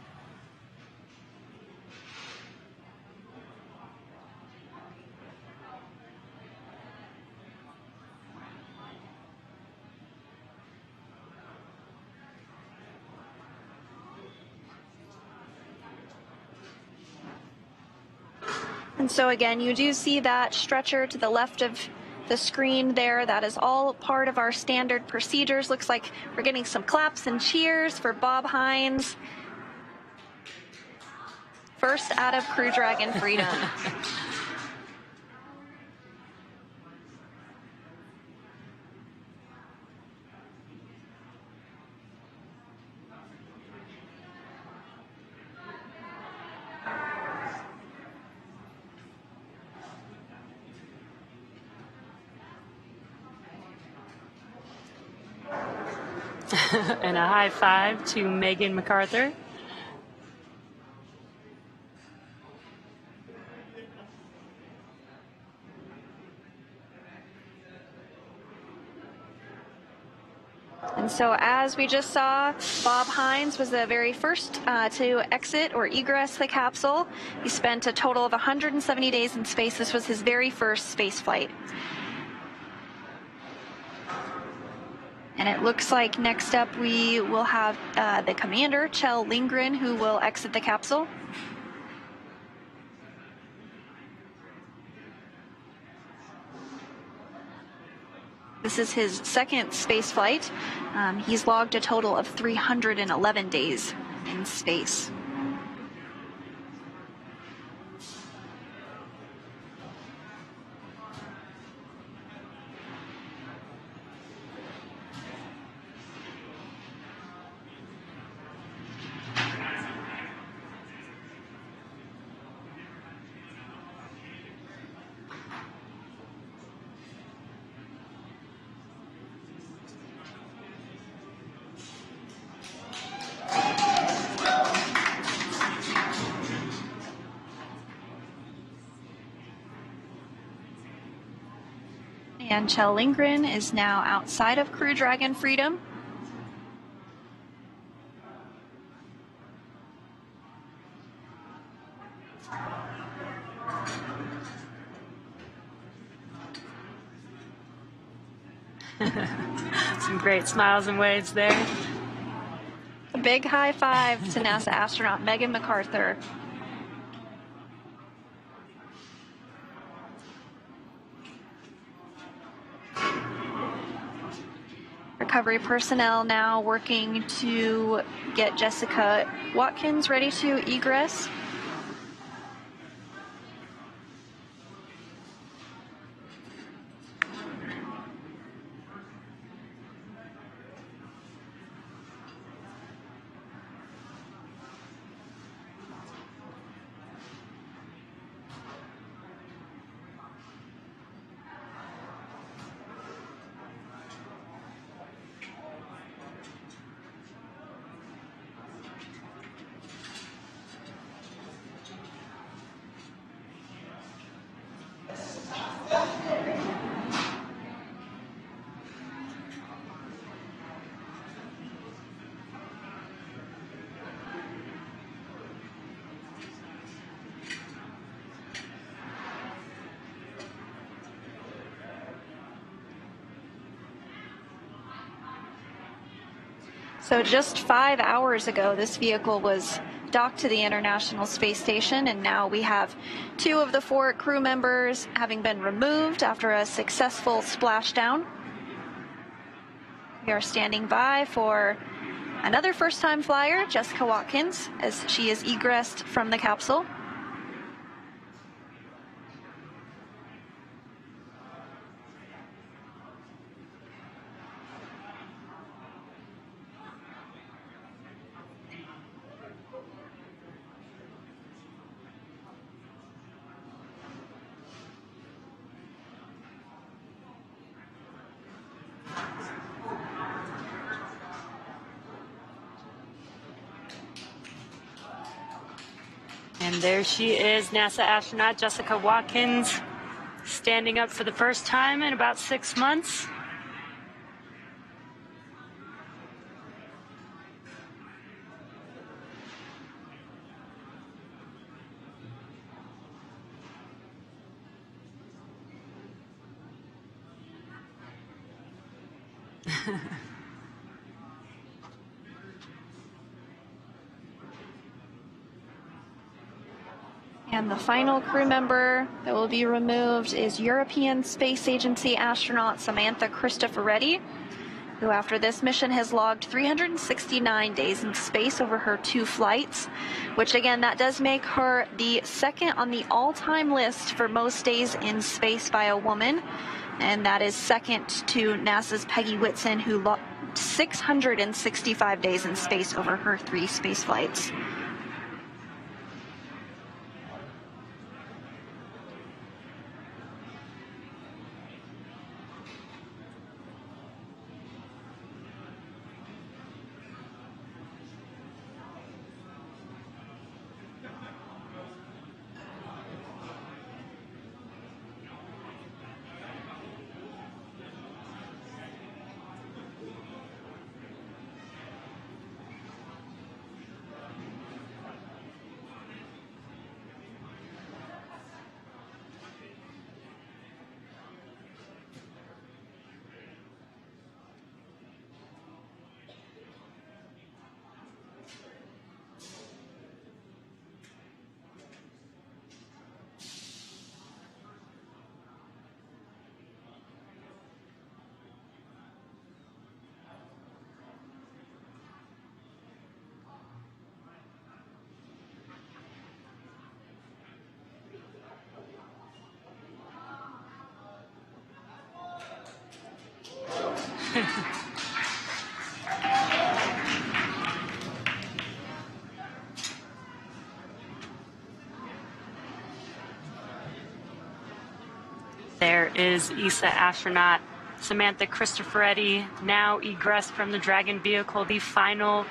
And so again, you do see that stretcher to the left of the screen there. That is all part of our standard procedures. Looks like we're getting some claps and cheers for Bob Hines. First out of Crew Dragon Freedom. And a high five to Megan MacArthur. And so as we just saw, Bob Hines was the very first to exit or egress the capsule. He spent a total of 170 days in space. This was his very first space flight. And it looks like next up we will have the commander, Kjell Lindgren, who will exit the capsule. This is his second space flight. He's logged a total of 311 days in space. And Kjell Lindgren is now outside of Crew Dragon Freedom. Some great smiles and waves there. A big high five to NASA astronaut Megan MacArthur. Recovery personnel now working to get Jessica Watkins ready to egress. So just 5 hours ago, this vehicle was docked to the International Space Station, and now we have 2 of the 4 crew members having been removed after a successful splashdown. We are standing by for another first-time flyer, Jessica Watkins, as she is egressed from the capsule. And there she is, NASA astronaut Jessica Watkins, standing up for the first time in about 6 months. And the final crew member that will be removed is European Space Agency astronaut Samantha Cristoforetti. who after this mission has logged 369 days in space over her 2 flights, which again, that does make her the second on the all-time list for most days in space by a woman. And that is second to NASA's Peggy Whitson, who logged 665 days in space over her 3 space flights. There is ESA astronaut Samantha Cristoforetti, now egressed from the Dragon vehicle, the final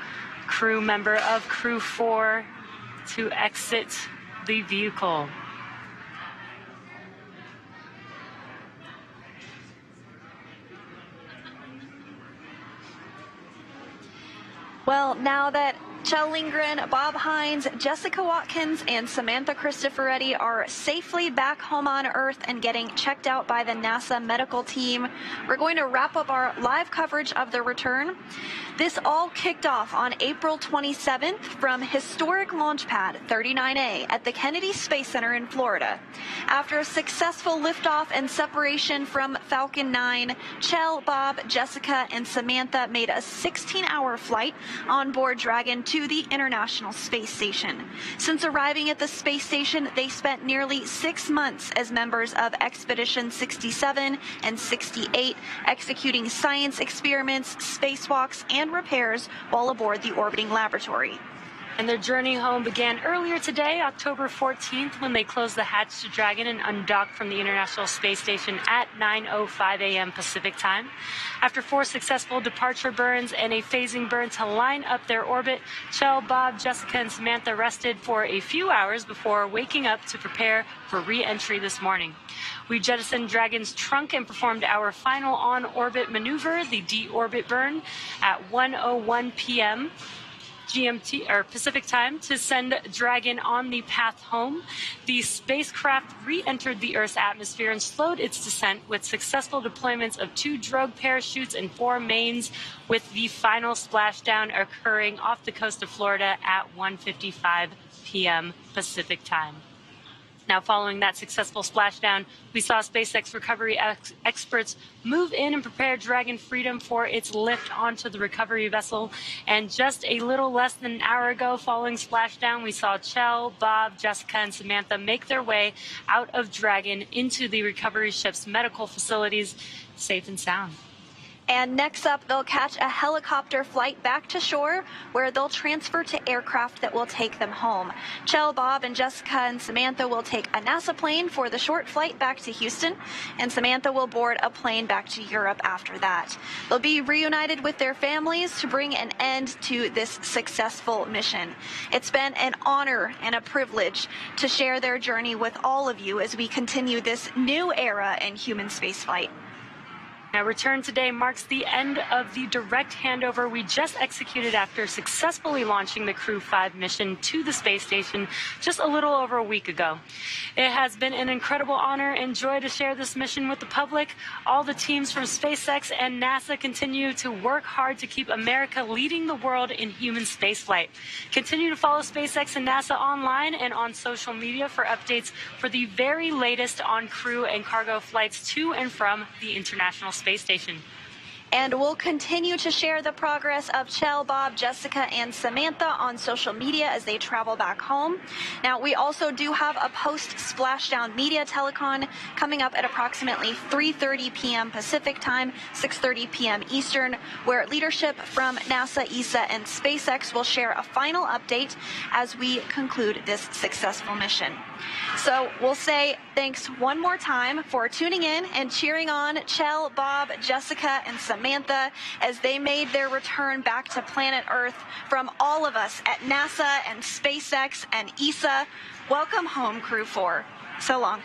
crew member of Crew 4 to exit the vehicle. Well, now that Kjell Lindgren, Bob Hines, Jessica Watkins, and Samantha Cristoforetti are safely back home on Earth and getting checked out by the NASA medical team, we're going to wrap up our live coverage of the return. This all kicked off on April 27th from historic launch pad 39A at the Kennedy Space Center in Florida. After a successful liftoff and separation from Falcon 9, Kjell, Bob, Jessica, and Samantha made a 16-hour flight on board Dragon to the International Space Station. Since arriving at the space station, they spent nearly 6 months as members of Expedition 67 and 68, executing science experiments, spacewalks, and repairs while aboard the orbiting laboratory. And their journey home began earlier today, October 14th, when they closed the hatch to Dragon and undocked from the International Space Station at 9:05 a.m. Pacific time. After 4 successful departure burns and a phasing burn to line up their orbit, Kjell, Bob, Jessica, and Samantha rested for a few hours before waking up to prepare for re-entry this morning. We jettisoned Dragon's trunk and performed our final on-orbit maneuver, the deorbit burn, at 1:01 p.m. GMT or Pacific time to send Dragon on the path home. The spacecraft re-entered the Earth's atmosphere and slowed its descent with successful deployments of 2 drogue parachutes and 4 mains, with the final splashdown occurring off the coast of Florida at 1:55 p.m. Pacific time. Now, following that successful splashdown, we saw SpaceX recovery experts move in and prepare Dragon Freedom for its lift onto the recovery vessel. And just a little less than an hour ago, following splashdown, we saw Kjell, Bob, Jessica, and Samantha make their way out of Dragon into the recovery ship's medical facilities, safe and sound. And next up, they'll catch a helicopter flight back to shore, where they'll transfer to aircraft that will take them home. Kjell, Bob, and Jessica and Samantha will take a NASA plane for the short flight back to Houston, and Samantha will board a plane back to Europe after that. They'll be reunited with their families to bring an end to this successful mission. It's been an honor and a privilege to share their journey with all of you as we continue this new era in human spaceflight. Now, return today marks the end of the direct handover we just executed after successfully launching the Crew 5 mission to the space station just a little over a week ago. It has been an incredible honor and joy to share this mission with the public. All the teams from SpaceX and NASA continue to work hard to keep America leading the world in human spaceflight. Continue to follow SpaceX and NASA online and on social media for updates for the very latest on crew and cargo flights to and from the International Space Station. And we'll continue to share the progress of Chell, Bob, Jessica, and Samantha on social media as they travel back home. Now, we also do have a post-splashdown media telecon coming up at approximately 3:30 p.m. Pacific time, 6:30 p.m. Eastern, where leadership from NASA, ESA, and SpaceX will share a final update as we conclude this successful mission. So we'll say thanks one more time for tuning in and cheering on Chell, Bob, Jessica, and Samantha as they made their return back to planet Earth. From all of us at NASA and SpaceX and ESA, welcome home, Crew 4. So long.